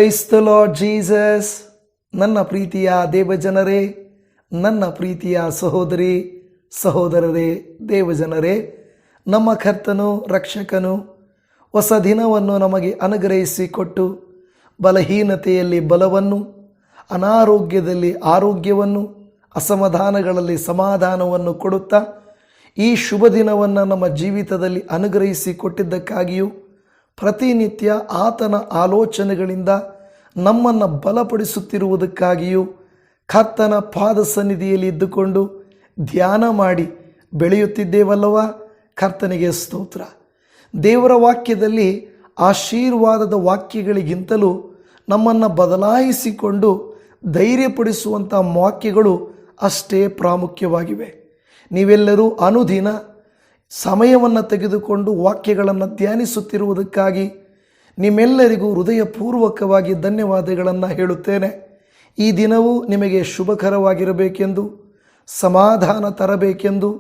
Praise the lord Jesus. ನನ್ನ ಪ್ರೀತಿಯ ದೇವಜನರೇ, ನನ್ನ ಪ್ರೀತಿಯ ಸಹೋದರಿ ಸಹೋದರರೇ, ದೇವಜನರೇ, ನಮ್ಮ ಕರ್ತನು ರಕ್ಷಕನು ಹೊಸ ದಿನವನ್ನು ನಮಗೆ ಅನುಗ್ರಹಿಸಿಕೊಟ್ಟು ಬಲಹೀನತೆಯಲ್ಲಿ ಬಲವನ್ನು, ಅನಾರೋಗ್ಯದಲ್ಲಿ ಆರೋಗ್ಯವನ್ನು, ಅಸಮಾಧಾನಗಳಲ್ಲಿ ಸಮಾಧಾನವನ್ನು ಕೊಡುತ್ತಾ ಈ ಶುಭ ದಿನವನ್ನು ನಮ್ಮ ಜೀವಿತದಲ್ಲಿ ಅನುಗ್ರಹಿಸಿಕೊಟ್ಟಿದ್ದಕ್ಕಾಗಿಯೂ ಪ್ರತಿನಿತ್ಯ ಆತನ ಆಲೋಚನೆಗಳಿಂದ ನಮ್ಮನ್ನು ಬಲಪಡಿಸುತ್ತಿರುವುದಕ್ಕಾಗಿಯೂ ಕರ್ತನ ಪಾದ ಸನ್ನಿಧಿಯಲ್ಲಿ ಇದ್ದುಕೊಂಡು ಧ್ಯಾನ ಮಾಡಿ ಬೆಳೆಯುತ್ತಿದ್ದೇವಲ್ಲವ. ಕರ್ತನಿಗೆ ಸ್ತೋತ್ರ. ದೇವರ ವಾಕ್ಯದಲ್ಲಿ ಆಶೀರ್ವಾದದ ವಾಕ್ಯಗಳಿಗಿಂತಲೂ ನಮ್ಮನ್ನು ಬದಲಾಯಿಸಿಕೊಂಡು ಧೈರ್ಯಪಡಿಸುವಂಥ ವಾಕ್ಯಗಳು ಅಷ್ಟೇ ಪ್ರಾಮುಖ್ಯವಾಗಿವೆ. ನೀವೆಲ್ಲರೂ ಅನುದಿನ ಸಮಯವನ್ನು ತೆಗೆದುಕೊಂಡು ವಾಕ್ಯಗಳನ್ನು ಧ್ಯಾನಿಸುತ್ತಿರುವುದಕ್ಕಾಗಿ ನಿಮ್ಮೆಲ್ಲರಿಗೂ ಹೃದಯಪೂರ್ವಕವಾಗಿ ಧನ್ಯವಾದಗಳನ್ನು ಹೇಳುತ್ತೇನೆ. ಈ ದಿನವೂ ನಿಮಗೆ ಶುಭಕರವಾಗಿರಬೇಕೆಂದು, ಸಮಾಧಾನ ತರಬೇಕೆಂದು,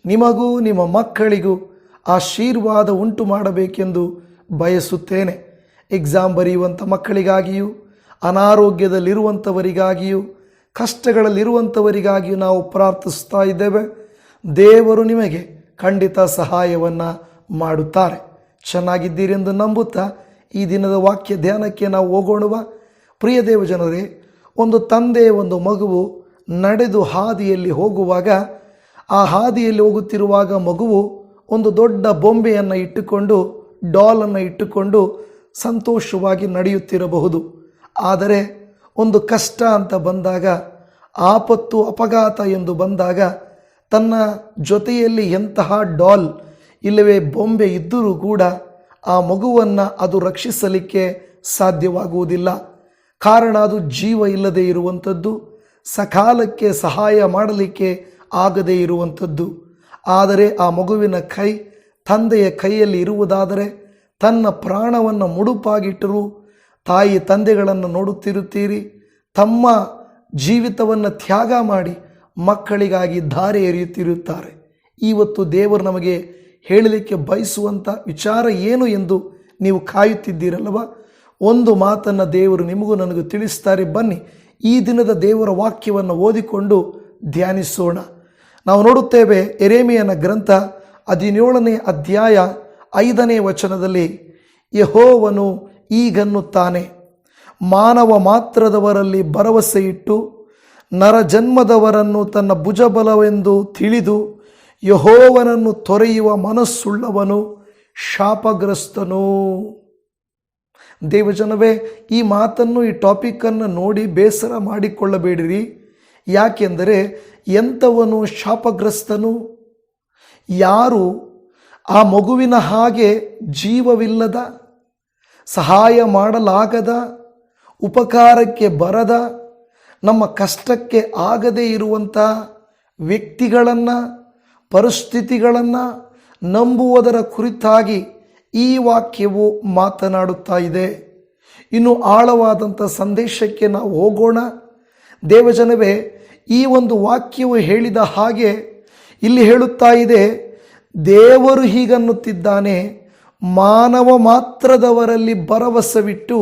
ನಿಮಗೂ ನಿಮ್ಮ ಮಕ್ಕಳಿಗೂ ಆಶೀರ್ವಾದ ಉಂಟು ಮಾಡಬೇಕೆಂದು ಬಯಸುತ್ತೇನೆ. ಎಕ್ಸಾಮ್ ಬರೆಯುವಂಥ ಮಕ್ಕಳಿಗಾಗಿಯೂ, ಅನಾರೋಗ್ಯದಲ್ಲಿರುವಂಥವರಿಗಾಗಿಯೂ, ಕಷ್ಟಗಳಲ್ಲಿರುವಂಥವರಿಗಾಗಿಯೂ ನಾವು ಪ್ರಾರ್ಥಿಸ್ತಾ ಇದ್ದೇವೆ. ದೇವರು ನಿಮಗೆ ಖಂಡಿತ ಸಹಾಯವನ್ನು ಮಾಡುತ್ತಾರೆ. ಚೆನ್ನಾಗಿದ್ದೀರೆಂದು ನಂಬುತ್ತಾ ಈ ದಿನದ ವಾಕ್ಯ ಧ್ಯಾನಕ್ಕೆ ನಾವು ಹೋಗೋಣವ. ಪ್ರಿಯ ದೇವಜನರೇ, ಒಂದು ತಂದೆ ಒಂದು ಮಗುವು ನಡೆದು ಹಾದಿಯಲ್ಲಿ ಹೋಗುವಾಗ, ಆ ಹಾದಿಯಲ್ಲಿ ಹೋಗುತ್ತಿರುವಾಗ ಮಗುವು ಒಂದು ದೊಡ್ಡ ಬೊಂಬೆಯನ್ನು ಇಟ್ಟುಕೊಂಡು, ಡಾಲನ್ನು ಇಟ್ಟುಕೊಂಡು ಸಂತೋಷವಾಗಿ ನಡೆಯುತ್ತಿರಬಹುದು. ಆದರೆ ಒಂದು ಕಷ್ಟ ಅಂತ ಬಂದಾಗ, ಆಪತ್ತು ಅಪಘಾತ ಎಂದು ಬಂದಾಗ ತನ್ನ ಜೊತೆಯಲ್ಲಿ ಎಂತಹ ಡಾಲ್ ಇಲ್ಲವೇ ಬೊಂಬೆ ಇದ್ದರೂ ಕೂಡ ಆ ಮಗುವನ್ನು ಅದು ರಕ್ಷಿಸಲಿಕ್ಕೆ ಸಾಧ್ಯವಾಗುವುದಿಲ್ಲ. ಕಾರಣ ಅದು ಜೀವ ಇಲ್ಲದೆ ಇರುವಂಥದ್ದು, ಸಕಾಲಕ್ಕೆ ಸಹಾಯ ಮಾಡಲಿಕ್ಕೆ ಆಗದೇ ಇರುವಂಥದ್ದು. ಆದರೆ ಆ ಮಗುವಿನ ಕೈ ತಂದೆಯ ಕೈಯಲ್ಲಿ ಇರುವುದಾದರೆ ತನ್ನ ಪ್ರಾಣವನ್ನು ಮುಡುಪಾಗಿಟ್ಟರೂ ತಾಯಿ ತಂದೆಗಳನ್ನು ನೋಡುತ್ತಿರುತ್ತೀರಿ, ತಮ್ಮ ಜೀವಿತವನ್ನು ತ್ಯಾಗ ಮಾಡಿ ಮಕ್ಕಳಿಗಾಗಿ ಧಾರೆ ಎರೆಯುತ್ತಿರುತ್ತಾರೆ. ಇವತ್ತು ದೇವರು ನಮಗೆ ಹೇಳಲಿಕ್ಕೆ ಬಯಸುವಂಥ ವಿಚಾರ ಏನು ಎಂದು ನೀವು ಕಾಯುತ್ತಿದ್ದೀರಲ್ಲವ. ಒಂದು ಮಾತನ್ನು ದೇವರು ನಿಮಗೂ ನನಗೂ ತಿಳಿಸ್ತಾರೆ. ಬನ್ನಿ ಈ ದಿನದ ದೇವರ ವಾಕ್ಯವನ್ನು ಓದಿಕೊಂಡು ಧ್ಯಾನಿಸೋಣ. ನಾವು ನೋಡುತ್ತೇವೆ ಯೆರೆಮೀಯನ ಗ್ರಂಥ 17ನೇ ಅಧ್ಯಾಯ 5ನೇ ವಚನದಲ್ಲಿ, ಯೆಹೋವನು ಹೀಗನ್ನುತ್ತಾನೆ, ಮಾನವ ಮಾತ್ರದವರಲ್ಲಿ ಭರವಸೆ ಇಟ್ಟು ನರಜನ್ಮದವರನ್ನು ತನ್ನ ಭುಜಬಲವೆಂದು ತಿಳಿದು ಯೆಹೋವನನ್ನು ತೊರೆಯುವ ಮನಸ್ಸುಳ್ಳವನು ಶಾಪಗ್ರಸ್ತನು. ದೇವಜನವೇ, ಈ ಮಾತನ್ನು, ಈ ಟಾಪಿಕ್ಕನ್ನು ನೋಡಿ ಬೇಸರ ಮಾಡಿಕೊಳ್ಳಬೇಡಿರಿ. ಯಾಕೆಂದರೆ ಎಂಥವನು ಶಾಪಗ್ರಸ್ತನು? ಯಾರು ಆ ಮಗುವಿನ ಹಾಗೆ ಜೀವವಿಲ್ಲದ, ಸಹಾಯ ಮಾಡಲಾಗದ, ಉಪಕಾರಕ್ಕೆ ಬರದ, ನಮ್ಮ ಕಷ್ಟಕ್ಕೆ ಆಗದೇ ಇರುವಂಥ ವ್ಯಕ್ತಿಗಳನ್ನು, ಪರಿಸ್ಥಿತಿಗಳನ್ನು ನಂಬುವುದರ ಕುರಿತಾಗಿ ಈ ವಾಕ್ಯವು ಮಾತನಾಡುತ್ತಾ ಇದೆ. ಇನ್ನು ಆಳವಾದಂಥ ಸಂದೇಶಕ್ಕೆ ನಾವು ಹೋಗೋಣ. ದೇವಜನವೇ, ಈ ಒಂದು ವಾಕ್ಯವು ಹೇಳಿದ ಹಾಗೆ ಇಲ್ಲಿ ಹೇಳುತ್ತಾ ಇದೆ, ದೇವರು ಹೀಗನ್ನುತ್ತಿದ್ದಾನೆ, ಮಾನವ ಮಾತ್ರದವರಲ್ಲಿ ಭರವಸವಿಟ್ಟು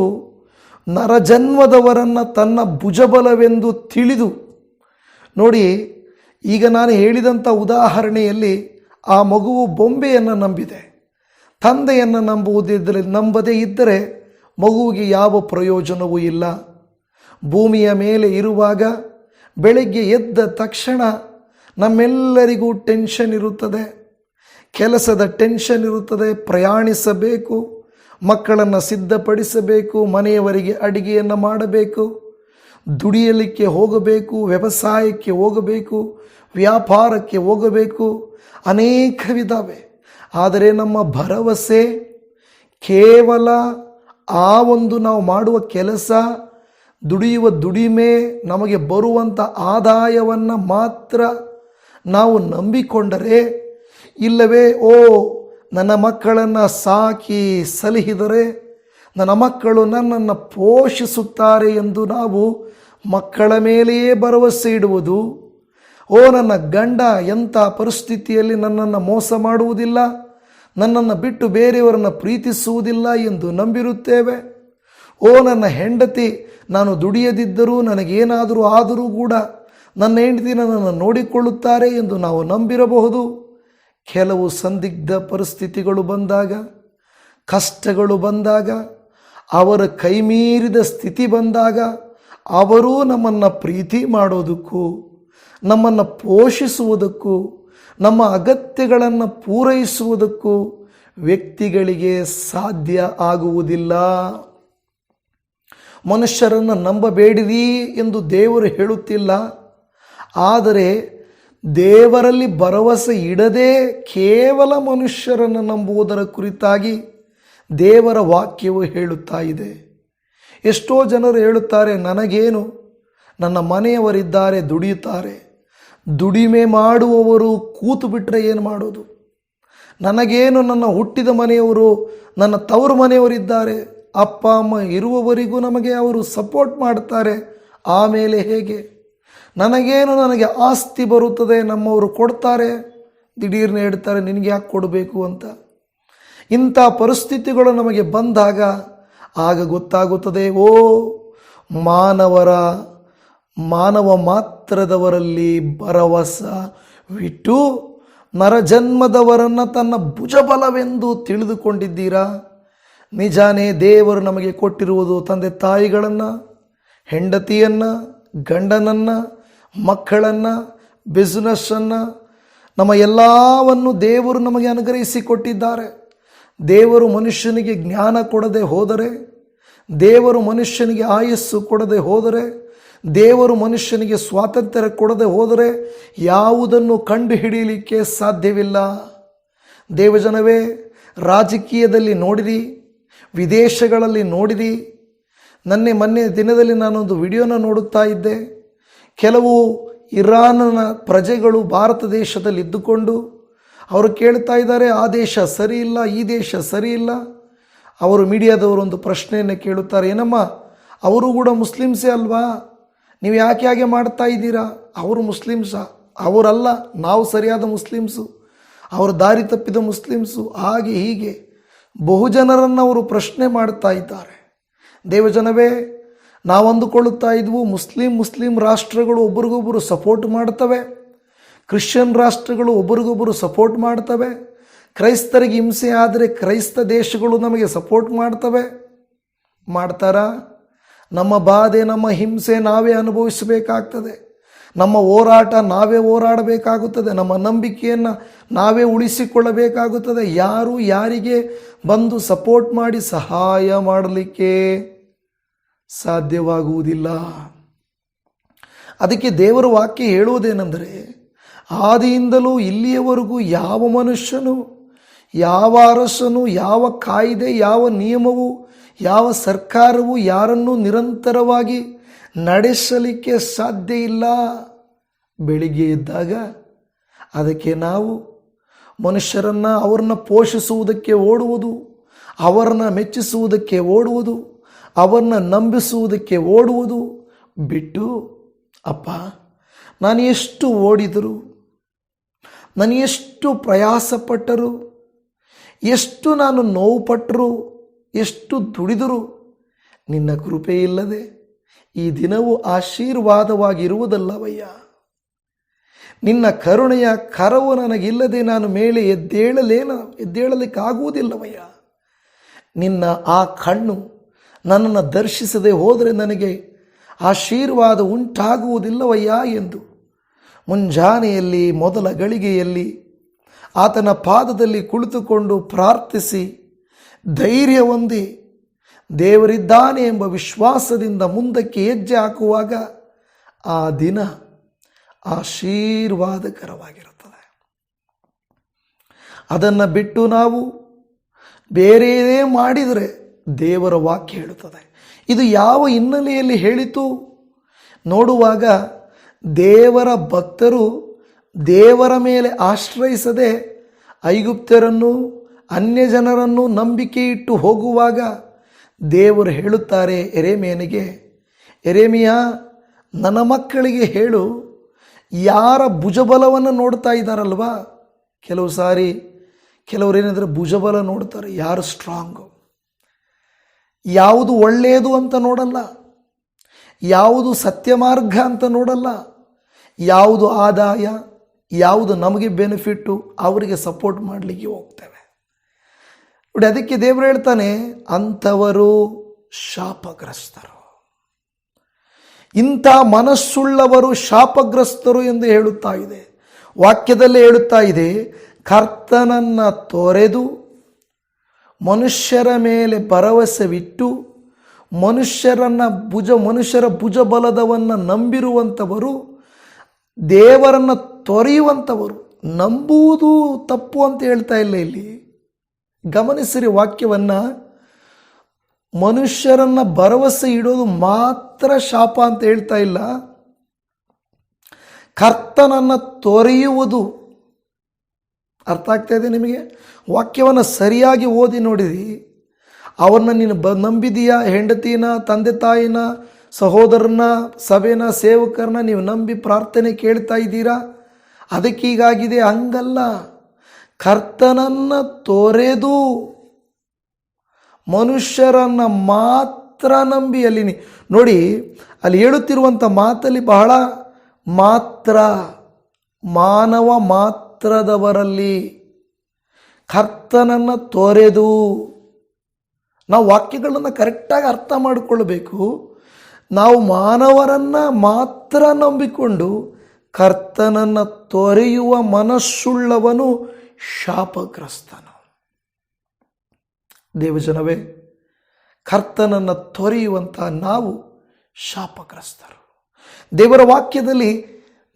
ನರಜನ್ಮದವರನ್ನು ತನ್ನ ಭುಜಬಲವೆಂದು ತಿಳಿದು. ನೋಡಿ, ಈಗ ನಾನು ಹೇಳಿದಂಥ ಉದಾಹರಣೆಯಲ್ಲಿ ಆ ಮಗುವು ಬೊಂಬೆಯನ್ನು ನಂಬಿದೆ. ತಂದೆಯನ್ನು ನಂಬದೇ ಇದ್ದರೆ ಮಗುವಿಗೆ ಯಾವ ಪ್ರಯೋಜನವೂ ಇಲ್ಲ. ಭೂಮಿಯ ಮೇಲೆ ಇರುವಾಗ ಬೆಳಗ್ಗೆ ಎದ್ದ ತಕ್ಷಣ ನಮ್ಮೆಲ್ಲರಿಗೂ ಟೆನ್ಷನ್ ಇರುತ್ತದೆ, ಕೆಲಸದ ಟೆನ್ಷನ್ ಇರುತ್ತದೆ, ಪ್ರಯಾಣಿಸಬೇಕು, ಮಕ್ಕಳನ್ನು ಸಿದ್ಧಪಡಿಸಬೇಕು, ಮನೆಯವರಿಗೆ ಅಡಿಗೆಯನ್ನು ಮಾಡಬೇಕು, ದುಡಿಯಲಿಕ್ಕೆ ಹೋಗಬೇಕು, ವ್ಯವಸಾಯಕ್ಕೆ ಹೋಗಬೇಕು, ವ್ಯಾಪಾರಕ್ಕೆ ಹೋಗಬೇಕು, ಅನೇಕವಿದ್ದಾವೆ. ಆದರೆ ನಮ್ಮ ಭರವಸೆ ಕೇವಲ ಆ ಒಂದು ನಾವು ಮಾಡುವ ಕೆಲಸ, ದುಡಿಯುವ ದುಡಿಮೆ, ನಮಗೆ ಬರುವಂಥ ಆದಾಯವನ್ನು ಮಾತ್ರ ನಾವು ನಂಬಿಕೊಂಡರೆ, ಇಲ್ಲವೇ ನನ್ನ ಮಕ್ಕಳನ್ನು ಸಾಕಿ ಸಲಹಿದರೆ ನನ್ನ ಮಕ್ಕಳು ನನ್ನನ್ನು ಪೋಷಿಸುತ್ತಾರೆ ಎಂದು ನಾವು ಮಕ್ಕಳ ಮೇಲೆಯೇ ಭರವಸೆ ಇಡುವುದು, ನನ್ನ ಗಂಡ ಎಂಥ ಪರಿಸ್ಥಿತಿಯಲ್ಲಿ ನನ್ನನ್ನು ಮೋಸ ಮಾಡುವುದಿಲ್ಲ, ನನ್ನನ್ನು ಬಿಟ್ಟು ಬೇರೆಯವರನ್ನು ಪ್ರೀತಿಸುವುದಿಲ್ಲ ಎಂದು ನಂಬಿರುತ್ತೇವೆ. ನನ್ನ ಹೆಂಡತಿ ನಾನು ದುಡಿಯದಿದ್ದರೂ ನನಗೇನಾದರೂ ಆದರೂ ಕೂಡ ನನ್ನ ಹೆಂಡತಿ ನನ್ನನ್ನು ನೋಡಿಕೊಳ್ಳುತ್ತಾರೆ ಎಂದು ನಾವು ನಂಬಿರಬಹುದು. ಕೆಲವು ಸಂದಿಗ್ಧ ಪರಿಸ್ಥಿತಿಗಳು ಬಂದಾಗ, ಕಷ್ಟಗಳು ಬಂದಾಗ, ಅವರ ಕೈಮೀರಿದ ಸ್ಥಿತಿ ಬಂದಾಗ ಅವರೂ ನಮ್ಮನ್ನು ಪ್ರೀತಿ ಮಾಡೋದಕ್ಕೂ, ನಮ್ಮನ್ನು ಪೋಷಿಸುವುದಕ್ಕೂ, ನಮ್ಮ ಅಗತ್ಯಗಳನ್ನು ಪೂರೈಸುವುದಕ್ಕೂ ವ್ಯಕ್ತಿಗಳಿಗೆ ಸಾಧ್ಯ ಆಗುವುದಿಲ್ಲ. ಮನುಷ್ಯರನ್ನು ನಂಬಬೇಡಿರಿ ಎಂದು ದೇವರು ಹೇಳುತ್ತಿಲ್ಲ. ಆದರೆ ದೇವರಲ್ಲಿ ಭರವಸೆ ಇಡದೆ ಕೇವಲ ಮನುಷ್ಯರನ್ನು ನಂಬುವುದರ ಕುರಿತಾಗಿ ದೇವರ ವಾಕ್ಯವು ಹೇಳುತ್ತಾ ಇದೆ. ಎಷ್ಟೋ ಜನರು ಹೇಳುತ್ತಾರೆ, ನನಗೇನು, ನನ್ನ ಮನೆಯವರಿದ್ದಾರೆ ದುಡಿಯುತ್ತಾರೆ, ದುಡಿಮೆ ಮಾಡುವವರು ಕೂತು ಬಿಟ್ಟರೆ ಏನು ಮಾಡೋದು, ನನಗೇನು, ನನ್ನ ಹುಟ್ಟಿದ ಮನೆಯವರು, ನನ್ನ ತವರು ಮನೆಯವರಿದ್ದಾರೆ, ಅಪ್ಪ ಅಮ್ಮ ಇರುವವರಿಗೂ ನಮಗೆ ಅವರು ಸಪೋರ್ಟ್ ಮಾಡ್ತಾರೆ, ಆಮೇಲೆ ಹೇಗೆ, ನನಗೇನು, ನನಗೆ ಆಸ್ತಿ ಬರುತ್ತದೆ, ನಮ್ಮವರು ಕೊಡ್ತಾರೆ, ದಿಢೀರ್ನೆ ಹೇಳ್ತಾರೆ ನಿನಗೆ ಯಾಕೆ ಕೊಡಬೇಕು ಅಂತ. ಇಂಥ ಪರಿಸ್ಥಿತಿಗಳು ನಮಗೆ ಬಂದಾಗ ಆಗ ಗೊತ್ತಾಗುತ್ತದೆ, ಮಾನವ ಮಾತ್ರದವರಲ್ಲಿ ಭರವಸವಿಟ್ಟು ನರಜನ್ಮದವರನ್ನು ತನ್ನ ಭುಜಬಲವೆಂದು ತಿಳಿದುಕೊಂಡಿದ್ದೀರಾ? ನಿಜಾನೇ ದೇವರು ನಮಗೆ ಕೊಟ್ಟಿರುವುದು ತಂದೆ ತಾಯಿಗಳನ್ನು, ಹೆಂಡತಿಯನ್ನು, ಗಂಡನನ್ನು, ಮಕ್ಕಳನ್ನು, ಬಿಸ್ನೆಸ್ಸನ್ನು, ನಮ್ಮ ಎಲ್ಲವನ್ನು ದೇವರು ನಮಗೆ ಅನುಗ್ರಹಿಸಿಕೊಟ್ಟಿದ್ದಾರೆ. ದೇವರು ಮನುಷ್ಯನಿಗೆ ಜ್ಞಾನ ಕೊಡದೆ ಹೋದರೆ, ದೇವರು ಮನುಷ್ಯನಿಗೆ ಆಯಸ್ಸು ಕೊಡದೆ ಹೋದರೆ, ದೇವರು ಮನುಷ್ಯನಿಗೆ ಸ್ವಾತಂತ್ರ್ಯ ಕೊಡದೆ ಹೋದರೆ ಯಾವುದನ್ನು ಕಂಡುಹಿಡಿಯಲಿಕ್ಕೆ ಸಾಧ್ಯವಿಲ್ಲ. ದೇವಜನವೇ, ರಾಜಕೀಯದಲ್ಲಿ ನೋಡಿರಿ, ವಿದೇಶಗಳಲ್ಲಿ ನೋಡಿರಿ. ಮೊನ್ನೆ ದಿನದಲ್ಲಿ ನಾನೊಂದು ವಿಡಿಯೋನ ನೋಡುತ್ತಾ ಇದ್ದೆ. ಕೆಲವು ಇರಾನ್ನ ಪ್ರಜೆಗಳು ಭಾರತ ದೇಶದಲ್ಲಿ ಇದ್ದುಕೊಂಡು ಅವರು ಕೇಳ್ತಾ ಇದ್ದಾರೆ, ಆ ದೇಶ ಸರಿ ಇಲ್ಲ, ಈ ದೇಶ ಸರಿ ಇಲ್ಲ. ಅವರು ಮೀಡಿಯಾದವರು ಒಂದು ಪ್ರಶ್ನೆಯನ್ನು ಕೇಳುತ್ತಾರೆ, ಏನಮ್ಮ ಅವರು ಕೂಡ ಮುಸ್ಲಿಮ್ಸೇ ಅಲ್ವಾ, ನೀವು ಯಾಕೆ ಹಾಗೆ ಮಾಡ್ತಾ ಇದ್ದೀರಾ? ಅವರು ಮುಸ್ಲಿಮ್ಸಾ? ಅವರಲ್ಲ, ನಾವು ಸರಿಯಾದ ಮುಸ್ಲಿಮ್ಸು, ಅವರು ದಾರಿ ತಪ್ಪಿದ ಮುಸ್ಲಿಮ್ಸು, ಹಾಗೆ ಹೀಗೆ ಬಹುಜನರನ್ನು ಅವರು ಪ್ರಶ್ನೆ ಮಾಡ್ತಾ ಇದ್ದಾರೆ. ದೇವಜನವೇ, ನಾವು ಅಂದುಕೊಳ್ಳುತ್ತಾ ಇದ್ವು ಮುಸ್ಲಿಂ ರಾಷ್ಟ್ರಗಳು ಒಬ್ರಿಗೊಬ್ಬರು ಸಪೋರ್ಟ್ ಮಾಡ್ತವೆ, ಕ್ರಿಶ್ಚಿಯನ್ ರಾಷ್ಟ್ರಗಳು ಒಬ್ರಿಗೊಬ್ಬರು ಸಪೋರ್ಟ್ ಮಾಡ್ತವೆ, ಕ್ರೈಸ್ತರಿಗೆ ಹಿಂಸೆ ಆದರೆ ಕ್ರೈಸ್ತ ದೇಶಗಳು ನಮಗೆ ಸಪೋರ್ಟ್ ಮಾಡ್ತಾರಾ? ನಮ್ಮ ಬಾಧೆ, ನಮ್ಮ ಹಿಂಸೆ ನಾವೇ ಅನುಭವಿಸಬೇಕಾಗ್ತದೆ. ನಮ್ಮ ಹೋರಾಟ ನಾವೇ ಹೋರಾಡಬೇಕಾಗುತ್ತದೆ. ನಮ್ಮ ನಂಬಿಕೆಯನ್ನು ನಾವೇ ಉಳಿಸಿಕೊಳ್ಳಬೇಕಾಗುತ್ತದೆ. ಯಾರು ಯಾರಿಗೆ ಬಂದು ಸಪೋರ್ಟ್ ಮಾಡಿ ಸಹಾಯ ಮಾಡಲಿಕ್ಕೆ ಸಾಧ್ಯವಾಗುವುದಿಲ್ಲ. ಅದಕ್ಕೆ ದೇವರ ವಾಕ್ಯ ಹೇಳುವುದೇನೆಂದರೆ, ಆದಿಯಿಂದಲೂ ಇಲ್ಲಿಯವರೆಗೂ ಯಾವ ಮನುಷ್ಯನು, ಯಾವ ಅರಸನು, ಯಾವ ಕಾಯ್ದೆ, ಯಾವ ನಿಯಮವು, ಯಾವ ಸರ್ಕಾರವು ಯಾರನ್ನು ನಿರಂತರವಾಗಿ ನಡೆಸಲಿಕ್ಕೆ ಸಾಧ್ಯ ಇಲ್ಲ. ಬೆಳಿಗ್ಗೆ ಎದ್ದಾಗ ಅದಕ್ಕೆ ನಾವು ಮನುಷ್ಯರನ್ನು, ಅವರನ್ನು ಪೋಷಿಸುವುದಕ್ಕೆ ಓಡುವುದು, ಅವರನ್ನು ಮೆಚ್ಚಿಸುವುದಕ್ಕೆ ಓಡುವುದು, ಅವರನ್ನು ನಂಬಿಸುವುದಕ್ಕೆ ಓಡುವುದು ಬಿಟ್ಟು, ಅಪ್ಪ ನಾನು ಎಷ್ಟು ಓಡಿದರು, ನಾನು ಎಷ್ಟು ಪ್ರಯಾಸಪಟ್ಟರು, ಎಷ್ಟು ನಾನು ನೋವು ಪಟ್ಟರು, ಎಷ್ಟು ದುಡಿದರು, ನಿನ್ನ ಕೃಪೆ ಇಲ್ಲದೆ ಈ ದಿನವು ಆಶೀರ್ವಾದವಾಗಿರುವುದಲ್ಲವಯ್ಯ. ನಿನ್ನ ಕರುಣೆಯ ಕರವು ನನಗಿಲ್ಲದೆ ನಾನು ಮೇಲೆ ಎದ್ದೇಳಲಿಕ್ಕಾಗುವುದಿಲ್ಲವಯ್ಯ. ನಿನ್ನ ಆ ಕಣ್ಣು ನನ್ನನ್ನು ದರ್ಶಿಸದೆ ಹೋದರೆ ನನಗೆ ಆಶೀರ್ವಾದ ಉಂಟಾಗುವುದಿಲ್ಲವಯ್ಯ ಎಂದು ಮುಂಜಾನೆಯಲ್ಲಿ ಮೊದಲ ಗಳಿಗೆಯಲ್ಲಿ ಆತನ ಪಾದದಲ್ಲಿ ಕುಳಿತುಕೊಂಡು ಪ್ರಾರ್ಥಿಸಿ ಧೈರ್ಯ ಹೊಂದಿ ದೇವರಿದ್ದಾನೆ ಎಂಬ ವಿಶ್ವಾಸದಿಂದ ಮುಂದಕ್ಕೆ ಹೆಜ್ಜೆ ಹಾಕುವಾಗ ಆ ದಿನ ಆಶೀರ್ವಾದಕರವಾಗಿರುತ್ತದೆ. ಅದನ್ನು ಬಿಟ್ಟು ನಾವು ಬೇರೆಯೇ ಮಾಡಿದರೆ ದೇವರ ವಾಕ್ಯ ಹೇಳುತ್ತದೆ. ಇದು ಯಾವ ಹಿನ್ನೆಲೆಯಲ್ಲಿ ಹೇಳಿತು ನೋಡುವಾಗ, ದೇವರ ಭಕ್ತರು ದೇವರ ಮೇಲೆ ಆಶ್ರಯಿಸದೆ ಐಗುಪ್ತ್ಯರನ್ನು, ಅನ್ಯ ಜನರನ್ನು ನಂಬಿಕೆ ಇಟ್ಟು ಹೋಗುವಾಗ ದೇವರು ಹೇಳುತ್ತಾರೆ ಎರೆಮೀಯನಿಗೆ, ಎರೆಮೀಯ ನನ್ನ ಮಕ್ಕಳಿಗೆ ಹೇಳು, ಯಾರ ಭುಜಬಲವನ್ನು ನೋಡ್ತಾ ಇದ್ದಾರಲ್ವಾ, ಕೆಲವು ಸಾರಿ ಕೆಲವರೇನೆಂದರೆ ಭುಜಬಲ ನೋಡ್ತಾರೆ, ಯಾರು ಸ್ಟ್ರಾಂಗು, ಯಾವುದು ಒಳ್ಳೆಯದು ಅಂತ ನೋಡಲ್ಲ, ಯಾವುದು ಸತ್ಯ ಮಾರ್ಗ ಅಂತ ನೋಡಲ್ಲ, ಯಾವುದು ಆದಾಯ, ಯಾವುದು ನಮಗೆ ಬೆನಿಫಿಟ್ಟು ಅವರಿಗೆ ಸಪೋರ್ಟ್ ಮಾಡಲಿಕ್ಕೆ ಹೋಗ್ತೇವೆ ನೋಡಿ. ಅದಕ್ಕೆ ದೇವರು ಹೇಳ್ತಾನೆ, ಅಂಥವರು ಶಾಪಗ್ರಸ್ತರು, ಇಂಥ ಮನಸ್ಸುಳ್ಳವರು ಶಾಪಗ್ರಸ್ತರು ಎಂದು ಹೇಳುತ್ತಾ ಇದೆ. ವಾಕ್ಯದಲ್ಲೇ ಹೇಳುತ್ತಾ ಇದೆ, ಕರ್ತನನ್ನು ತೊರೆದು ಮನುಷ್ಯರ ಮೇಲೆ ಭರವಸೆವಿಟ್ಟು ಮನುಷ್ಯರ ಭುಜಬಲದವನ್ನು ನಂಬಿರುವಂಥವರು, ದೇವರನ್ನು ತೊರೆಯುವಂಥವರು. ನಂಬುವುದು ತಪ್ಪು ಅಂತ ಹೇಳ್ತಾ ಇಲ್ಲ ಇಲ್ಲಿ, ಗಮನಿಸಿರಿ ವಾಕ್ಯವನ್ನು. ಮನುಷ್ಯರನ್ನು ಭರವಸೆ ಇಡೋದು ಮಾತ್ರ ಶಾಪ ಅಂತ ಹೇಳ್ತಾ ಇಲ್ಲ, ಕರ್ತನನ್ನು ತೊರೆಯುವುದು. ಅರ್ಥ ಆಗ್ತಾ ಇದೆ ನಿಮಗೆ? ವಾಕ್ಯವನ್ನು ಸರಿಯಾಗಿ ಓದಿ ನೋಡಿರಿ. ಅವರನ್ನ ನೀನು ನಂಬಿದೀಯಾ? ಹೆಂಡತಿನ, ತಂದೆ ತಾಯಿನ, ಸಹೋದರನ, ಸಭೆನ, ಸೇವಕರನ್ನ ನೀವು ನಂಬಿ ಪ್ರಾರ್ಥನೆ ಕೇಳ್ತಾ ಇದ್ದೀರಾ, ಅದಕ್ಕೀಗಾಗಿದೆ. ಹಂಗಲ್ಲ, ಕರ್ತನನ್ನು ತೊರೆದು ಮನುಷ್ಯರನ್ನು ಮಾತ್ರ ನಂಬಿ. ಅಲ್ಲಿ ನೋಡಿ, ಅಲ್ಲಿ ಹೇಳುತ್ತಿರುವಂಥ ಮಾತಲ್ಲಿ ಬಹಳ ಮಾತ್ರ, ಮಾನವ ಮಾತ್ರದವರಲ್ಲಿ ಕರ್ತನನ್ನು ತೊರೆದು. ನಾವು ವಾಕ್ಯಗಳನ್ನು ಕರೆಕ್ಟಾಗಿ ಅರ್ಥ ಮಾಡಿಕೊಳ್ಳಬೇಕು. ನಾವು ಮಾನವರನ್ನು ಮಾತ್ರ ನಂಬಿಕೊಂಡು ಕರ್ತನನ್ನು ತೊರೆಯುವ ಮನಸ್ಸುಳ್ಳವನು ಶಾಪಗ್ರಸ್ತನು. ದೇವಜನವೇ, ಕರ್ತನನ್ನು ತೊರೆಯುವಂಥ ನಾವು ಶಾಪಗ್ರಸ್ತರು. ದೇವರ ವಾಕ್ಯದಲ್ಲಿ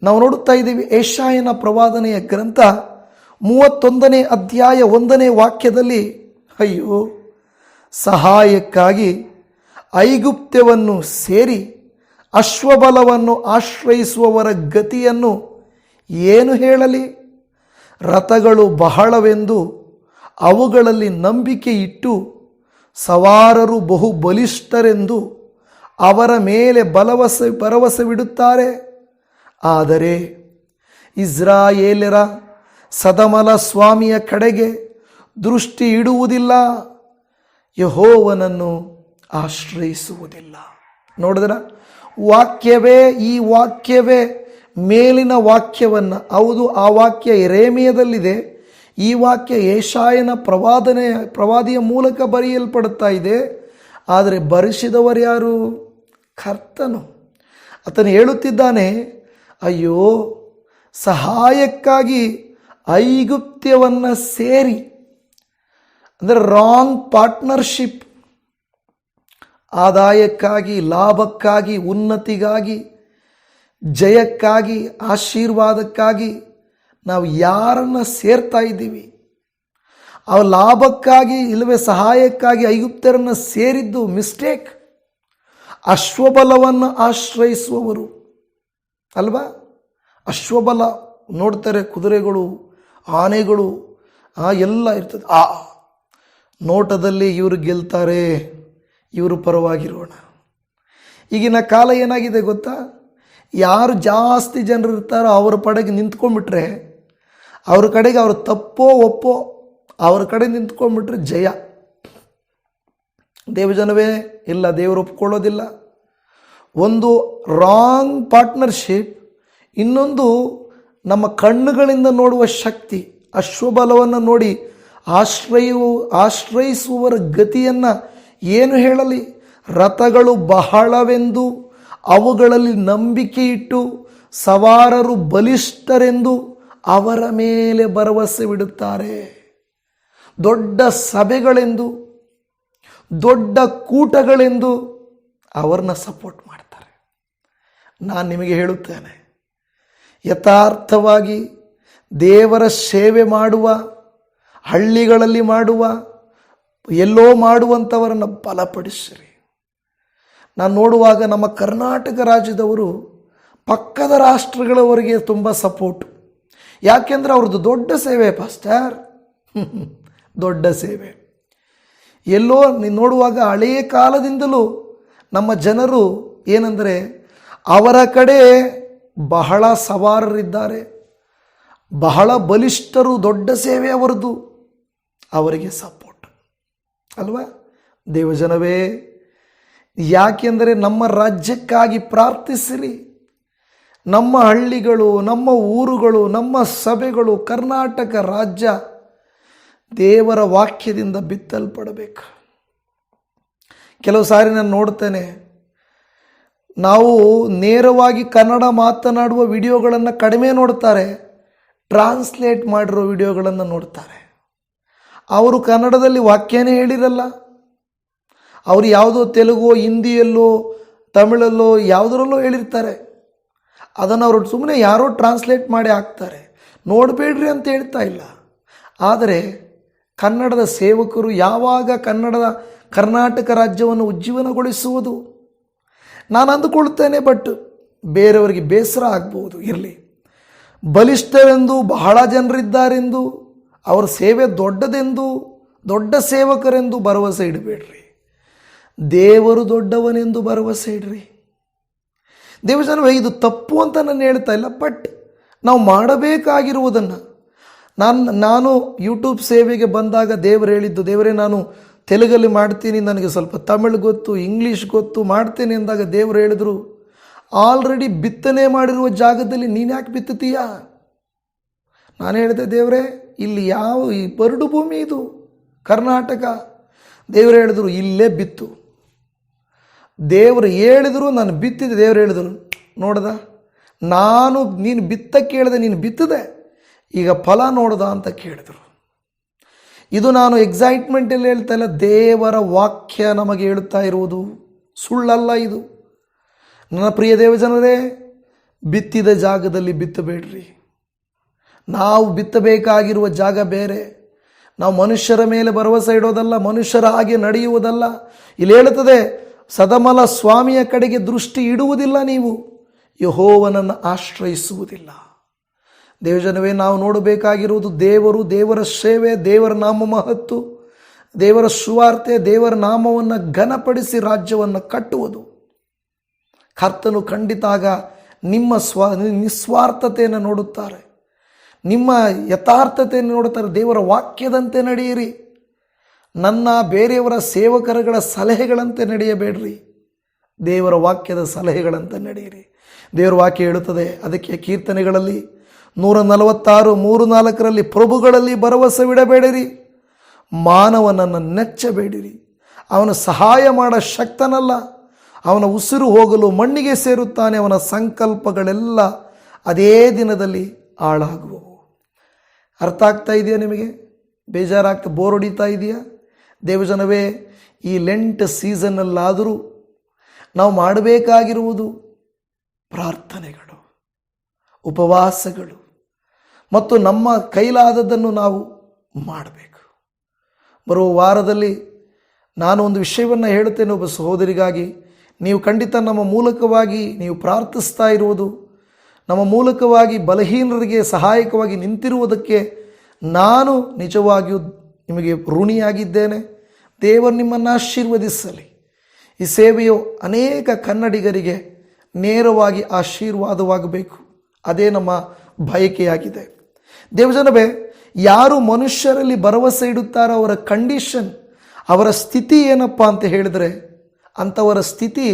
ನಾವು ನೋಡುತ್ತಾ ಇದ್ದೀವಿ. ಯೆಶಾಯನ ಪ್ರವಾದನೆಯ ಗ್ರಂಥ 31ನೇ ಅಧ್ಯಾಯ 1ನೇ ವಾಕ್ಯದಲ್ಲಿ, ಅಯ್ಯೋ, ಸಹಾಯಕ್ಕಾಗಿ ಐಗುಪ್ತ್ಯವನ್ನು ಸೇರಿ ಅಶ್ವಬಲವನ್ನು ಆಶ್ರಯಿಸುವವರ ಗತಿಯನ್ನು ಏನು ಹೇಳಲಿ? ರಥಗಳು ಬಹಳವೆಂದು ಅವುಗಳಲ್ಲಿ ನಂಬಿಕೆ ಇಟ್ಟು ಸವಾರರು ಬಹು ಬಲಿಷ್ಠರೆಂದು ಅವರ ಮೇಲೆ ಭರವಸವಿಡುತ್ತಾರೆ. ಆದರೆ ಇಸ್ರಾಯೇಲ್ಯರ ಸದಮಲ ಸ್ವಾಮಿಯ ಕಡೆಗೆ ದೃಷ್ಟಿ ಇಡುವುದಿಲ್ಲ, ಯೆಹೋವನನ್ನು ಆಶ್ರಯಿಸುವುದಿಲ್ಲ. ನೋಡಿದ್ರ, ಈ ವಾಕ್ಯವೇ ಮೇಲಿನ ವಾಕ್ಯವನ್ನು, ಹೌದು ಆ ವಾಕ್ಯ ಯೆರೆಮೀಯದಲ್ಲಿದೆ, ಈ ವಾಕ್ಯ ಯೆಶಾಯನ ಪ್ರವಾದಿಯ ಮೂಲಕ ಬರೆಯಲ್ಪಡುತ್ತಾ ಇದೆ. ಆದರೆ ಬರೆಸಿದವರು ಯಾರು? ಕರ್ತನು. ಆತನು ಹೇಳುತ್ತಿದ್ದಾನೆ, ಅಯ್ಯೋ, ಸಹಾಯಕ್ಕಾಗಿ ಐಗುಪ್ತ್ಯವನ್ನು ಸೇರಿ, ಅಂದರೆ ರಾಂಗ್ ಪಾರ್ಟ್ನರ್ಶಿಪ್, ಆದಾಯಕ್ಕಾಗಿ, ಲಾಭಕ್ಕಾಗಿ, ಉನ್ನತಿಗಾಗಿ, ಜಯಕ್ಕಾಗಿ, ಆಶೀರ್ವಾದಕ್ಕಾಗಿ ನಾವು ಯಾರನ್ನು ಸೇರ್ತಾ ಇದ್ದೀವಿ? ಆ ಲಾಭಕ್ಕಾಗಿ ಇಲ್ಲವೇ ಸಹಾಯಕ್ಕಾಗಿ ಐಗುಪ್ತರನ್ನು ಸೇರಿದ್ದು ಮಿಸ್ಟೇಕ್. ಅಶ್ವಬಲವನ್ನು ಆಶ್ರಯಿಸುವವರು ಅಲ್ವಾ? ಅಶ್ವಬಲ ನೋಡ್ತಾರೆ, ಕುದುರೆಗಳು, ಆನೆಗಳು ಎಲ್ಲ ಇರ್ತದೆ. ಆ ನೋಟದಲ್ಲಿ ಇವರು ಗೆಲ್ತಾರೆ, ಇವರು ಪರವಾಗಿರೋಣ. ಈಗಿನ ಕಾಲ ಏನಾಗಿದೆ ಗೊತ್ತಾ? ಯಾರು ಜಾಸ್ತಿ ಜನರು ಇರ್ತಾರೋ ಅವರ ಪಡೆಗೆ ನಿಂತ್ಕೊಂಡ್ಬಿಟ್ರೆ, ಅವ್ರ ಕಡೆಗೆ ಅವರು ತಪ್ಪೋ ಒಪ್ಪೋ ಅವ್ರ ಕಡೆ ನಿಂತ್ಕೊಂಡ್ಬಿಟ್ರೆ ಜಯ. ದೇವಜನವೇ ಇಲ್ಲ, ದೇವರು ಒಪ್ಕೊಳ್ಳೋದಿಲ್ಲ. ಒಂದು ರಾಂಗ್ ಪಾರ್ಟ್ನರ್ಶಿಪ್, ಇನ್ನೊಂದು ನಮ್ಮ ಕಣ್ಣುಗಳಿಂದ ನೋಡುವ ಶಕ್ತಿ. ಅಶ್ವಬಲವನ್ನು ನೋಡಿ ಆಶ್ರಯಿಸುವವರ ಗತಿಯನ್ನು ಏನು ಹೇಳಲಿ? ರಥಗಳು ಬಹಳವೆಂದು ಅವುಗಳಲ್ಲಿ ನಂಬಿಕೆ ಇಟ್ಟು ಸವಾರರು ಬಲಿಷ್ಠರೆಂದು ಅವರ ಮೇಲೆ ಭರವಸೆವಿಡುತ್ತಾರೆ. ದೊಡ್ಡ ಸಭೆಗಳೆಂದು, ದೊಡ್ಡ ಕೂಟಗಳೆಂದು ಅವರನ್ನ ಸಪೋರ್ಟ್ ಮಾಡ್ತಾರೆ. ನಾನು ನಿಮಗೆ ಹೇಳುತ್ತೇನೆ, ಯಥಾರ್ಥವಾಗಿ ದೇವರ ಸೇವೆ ಮಾಡುವ, ಹಳ್ಳಿಗಳಲ್ಲಿ ಮಾಡುವ, ಎಲ್ಲೋ ಮಾಡುವಂಥವರನ್ನು ಬಲಪಡಿಸಿರಿ. ನಾನು ನೋಡುವಾಗ ನಮ್ಮ ಕರ್ನಾಟಕ ರಾಜ್ಯದವರು ಪಕ್ಕದ ರಾಷ್ಟ್ರಗಳವರಿಗೆ ತುಂಬ ಸಪೋರ್ಟು. ಯಾಕೆಂದರೆ ಅವ್ರದ್ದು ದೊಡ್ಡ ಸೇವೆ ಪಾಸ್ಟರ್, ದೊಡ್ಡ ಸೇವೆ. ಎಲ್ಲೋ ನೀನು ನೋಡುವಾಗ ಹಳೆಯ ಕಾಲದಿಂದಲೂ ನಮ್ಮ ಜನರು ಏನಂದರೆ, ಅವರ ಕಡೆ ಬಹಳ ಸವಾರರಿದ್ದಾರೆ, ಬಹಳ ಬಲಿಷ್ಠರು, ದೊಡ್ಡ ಸೇವೆ ಅವರದು, ಅವರಿಗೆ ಸಪೋರ್ಟ್ ಅಲ್ವಾ? ದೇವಜನವೇ, ಯಾಕೆಂದರೆ ನಮ್ಮ ರಾಜ್ಯಕ್ಕಾಗಿ ಪ್ರಾರ್ಥಿಸಿರಿ. ನಮ್ಮ ಹಳ್ಳಿಗಳು, ನಮ್ಮ ಊರುಗಳು, ನಮ್ಮ ಸಭೆಗಳು, ಕರ್ನಾಟಕ ರಾಜ್ಯ ದೇವರ ವಾಕ್ಯದಿಂದ ಬಿತ್ತಲ್ಪಡಬೇಕು. ಕೆಲವು ಸಾರಿ ನಾನು ನೋಡ್ತೇನೆ, ನಾವು ನೇರವಾಗಿ ಕನ್ನಡ ಮಾತನಾಡುವ ವಿಡಿಯೋಗಳನ್ನು ಕಡಿಮೆ ನೋಡ್ತಾರೆ, ಟ್ರಾನ್ಸ್ಲೇಟ್ ಮಾಡಿರೋ ವಿಡಿಯೋಗಳನ್ನು ನೋಡ್ತಾರೆ. ಅವರು ಕನ್ನಡದಲ್ಲಿ ವಾಕ್ಯನೇ ಹೇಳಿರಲ್ಲ, ಅವರು ಯಾವುದೋ ತೆಲುಗು, ಹಿಂದಿಯಲ್ಲೋ, ತಮಿಳಲ್ಲೋ ಯಾವುದರಲ್ಲೋ ಹೇಳಿರ್ತಾರೆ. ಅದನ್ನು ಅವರು ಸುಮ್ಮನೆ ಯಾರೋ ಟ್ರಾನ್ಸ್ಲೇಟ್ ಮಾಡಿ ಹಾಕ್ತಾರೆ. ನೋಡಬೇಡ್ರಿ ಅಂತ ಹೇಳ್ತಾ ಇಲ್ಲ. ಆದರೆ ಕನ್ನಡದ ಸೇವಕರು ಯಾವಾಗ ಕರ್ನಾಟಕ ರಾಜ್ಯವನ್ನು ಉಜ್ಜೀವನಗೊಳಿಸುವುದು? ನಾನು ಅಂದುಕೊಳ್ತೇನೆ, ಬಟ್ ಬೇರೆಯವರಿಗೆ ಬೇಸರ ಆಗ್ಬೋದು. ಇರಲಿ, ಬಲಿಷ್ಠರೆಂದು ಬಹಳ ಜನರಿದ್ದಾರೆಂದು, ಅವರ ಸೇವೆ ದೊಡ್ಡದೆಂದು, ದೊಡ್ಡ ಸೇವಕರೆಂದು ಭರವಸೆ ಇಡಬೇಡ್ರಿ. ದೇವರು ದೊಡ್ಡವನೆಂದು ಭರವಸೆ ಇಡ್ರಿ. ದೇವಜನವೇ, ಇದು ತಪ್ಪು ಅಂತ ನಾನು ಹೇಳ್ತಾ ಇಲ್ಲ, ಬಟ್ ನಾವು ಮಾಡಬೇಕಾಗಿರುವುದನ್ನು ನಾನು ಯೂಟ್ಯೂಬ್ ಸೇವೆಗೆ ಬಂದಾಗ ದೇವರು ಹೇಳಿದ್ದು, ದೇವರೇ ನಾನು ತೆಲುಗಲ್ಲಿ ಮಾಡ್ತೀನಿ, ನನಗೆ ಸ್ವಲ್ಪ ತಮಿಳು ಗೊತ್ತು, ಇಂಗ್ಲೀಷ್ ಗೊತ್ತು, ಮಾಡ್ತೇನೆ ಅಂದಾಗ ದೇವರು ಹೇಳಿದ್ರು, ಆಲ್ರೆಡಿ ಬಿತ್ತನೆ ಮಾಡಿರುವ ಜಾಗದಲ್ಲಿ ನೀನು ಯಾಕೆ ಬಿತ್ತುತ್ತೀಯ? ನಾನು ಹೇಳಿದೆ, ದೇವರೇ ಇಲ್ಲಿ ಈ ಬರಡು ಭೂಮಿ ಇದು ಕರ್ನಾಟಕ. ದೇವರು ಹೇಳಿದ್ರು, ಇಲ್ಲೇ ಬಿತ್ತು. ದೇವರು ಹೇಳಿದ್ರು, ನಾನು ಬಿತ್ತಿದೆ. ದೇವರು ಹೇಳಿದ್ರು, ನೋಡ್ದ, ನೀನು ಬಿತ್ತಕ್ಕೆ ಹೇಳಿದೆ, ನೀನು ಬಿತ್ತದೆ, ಈಗ ಫಲ ನೋಡ್ದ ಅಂತ ಕೇಳಿದರು. ಇದು ನಾನು ಎಕ್ಸೈಟ್ಮೆಂಟಲ್ಲಿ ಹೇಳ್ತಾ ಇಲ್ಲ, ದೇವರ ವಾಕ್ಯ ನಮಗೆ ಹೇಳುತ್ತಾ ಇರುವುದು, ಸುಳ್ಳಲ್ಲ ಇದು. ನನ್ನ ಪ್ರಿಯ ದೇವಜನರೇ, ಬಿತ್ತಿದ ಜಾಗದಲ್ಲಿ ಬಿತ್ತಬೇಡ್ರಿ. ನಾವು ಬಿತ್ತಬೇಕಾಗಿರುವ ಜಾಗ ಬೇರೆ. ನಾವು ಮನುಷ್ಯರ ಮೇಲೆ ಭರವಸೆ ಇಡೋದಲ್ಲ, ಮನುಷ್ಯರ ಹಾಗೆ ನಡೆಯುವುದಲ್ಲ. ಇಲ್ಲಿ ಹೇಳುತ್ತದೆ, ಸದಮಲ ಸ್ವಾಮಿಯ ಕಡೆಗೆ ದೃಷ್ಟಿ ಇಡುವುದಿಲ್ಲ, ನೀವು ಯೆಹೋವನನ್ನು ಆಶ್ರಯಿಸುವುದಿಲ್ಲ. ದೇವಜನವೇ, ನಾವು ನೋಡಬೇಕಾಗಿರುವುದು ದೇವರು, ದೇವರ ಸೇವೆ, ದೇವರ ನಾಮ ಮಹತ್ತು, ದೇವರ ಸುವಾರ್ತೆ, ದೇವರ ನಾಮವನ್ನು ಘನಪಡಿಸಿ ರಾಜ್ಯವನ್ನು ಕಟ್ಟುವುದು. ಕರ್ತನು ಖಂಡಿತಾಗ ನಿಮ್ಮ ನಿಸ್ವಾರ್ಥತೆಯನ್ನು ನೋಡುತ್ತಾರೆ, ನಿಮ್ಮ ಯಥಾರ್ಥತೆಯನ್ನು ನೋಡುತ್ತಾರೆ. ದೇವರ ವಾಕ್ಯದಂತೆ ನಡೆಯಿರಿ. ಬೇರೆಯವರ ಸೇವಕರುಗಳ ಸಲಹೆಗಳಂತೆ ನಡೆಯಬೇಡ್ರಿ, ದೇವರ ವಾಕ್ಯದ ಸಲಹೆಗಳಂತೆ ನಡೆಯಿರಿ. ದೇವರ ವಾಕ್ಯ ಹೇಳುತ್ತದೆ, ಅದಕ್ಕೆ ಕೀರ್ತನೆಗಳಲ್ಲಿ 146:3-4 ಪ್ರಭುಗಳಲ್ಲಿ ಭರವಸವಿಡಬೇಡಿರಿ, ಮಾನವನನ್ನು ನೆಚ್ಚಬೇಡಿರಿ. ಅವನು ಸಹಾಯ ಮಾಡೋ ಶಕ್ತನಲ್ಲ, ಅವನ ಉಸಿರು ಹೋಗಲು ಮಣ್ಣಿಗೆ ಸೇರುತ್ತಾನೆ, ಅವನ ಸಂಕಲ್ಪಗಳೆಲ್ಲ ಅದೇ ದಿನದಲ್ಲಿ ಹಾಳಾಗುವವು. ಅರ್ಥ ಆಗ್ತಾ ಇದೆಯಾ ನಿಮಗೆ? ಬೇಜಾರಾಗ್ತಾ ಬೋರ್ ಹೊಡಿತಾ ಇದೆಯಾ? ದೇವಜನವೇ, ಈ ಲೆಂಟ್ ಸೀಸನ್ನಲ್ಲಾದರೂ ನಾವು ಮಾಡಬೇಕಾಗಿರುವುದು ಪ್ರಾರ್ಥನೆಗಳು, ಉಪವಾಸಗಳು ಮತ್ತು ನಮ್ಮ ಕೈಲಾದದ್ದನ್ನು ನಾವು ಮಾಡಬೇಕು. ಬರುವ ವಾರದಲ್ಲಿ ನಾನು ಒಂದು ವಿಷಯವನ್ನು ಹೇಳುತ್ತೇನೆ ಒಬ್ಬ ಸಹೋದರಿಗಾಗಿ. ನೀವು ಖಂಡಿತ ನಮ್ಮ ಮೂಲಕವಾಗಿ ನೀವು ಪ್ರಾರ್ಥಿಸ್ತಾ ಇರುವುದು, ನಮ್ಮ ಮೂಲಕವಾಗಿ ಬಲಹೀನರಿಗೆ ಸಹಾಯಕವಾಗಿ ನಿಂತಿರುವುದಕ್ಕೆ ನಾನು ನಿಜವಾಗಿಯೂ ನಿಮಗೆ ಋಣಿಯಾಗಿದ್ದೇನೆ. ದೇವರು ನಿಮ್ಮನ್ನು ಆಶೀರ್ವದಿಸಲಿ. ಈ ಸೇವೆಯು ಅನೇಕ ಕನ್ನಡಿಗರಿಗೆ ನೇರವಾಗಿ ಆಶೀರ್ವಾದವಾಗಬೇಕು, ಅದೇ ನಮ್ಮ ಬಯಕೆಯಾಗಿದೆ. ದೇವಜನವೇ, ಯಾರು ಮನುಷ್ಯರಲ್ಲಿ ಭರವಸೆ ಇಡುತ್ತಾರೋ ಅವರ ಕಂಡೀಷನ್, ಅವರ ಸ್ಥಿತಿ ಏನಪ್ಪ ಅಂತ ಹೇಳಿದರೆ, ಅಂಥವರ ಸ್ಥಿತಿ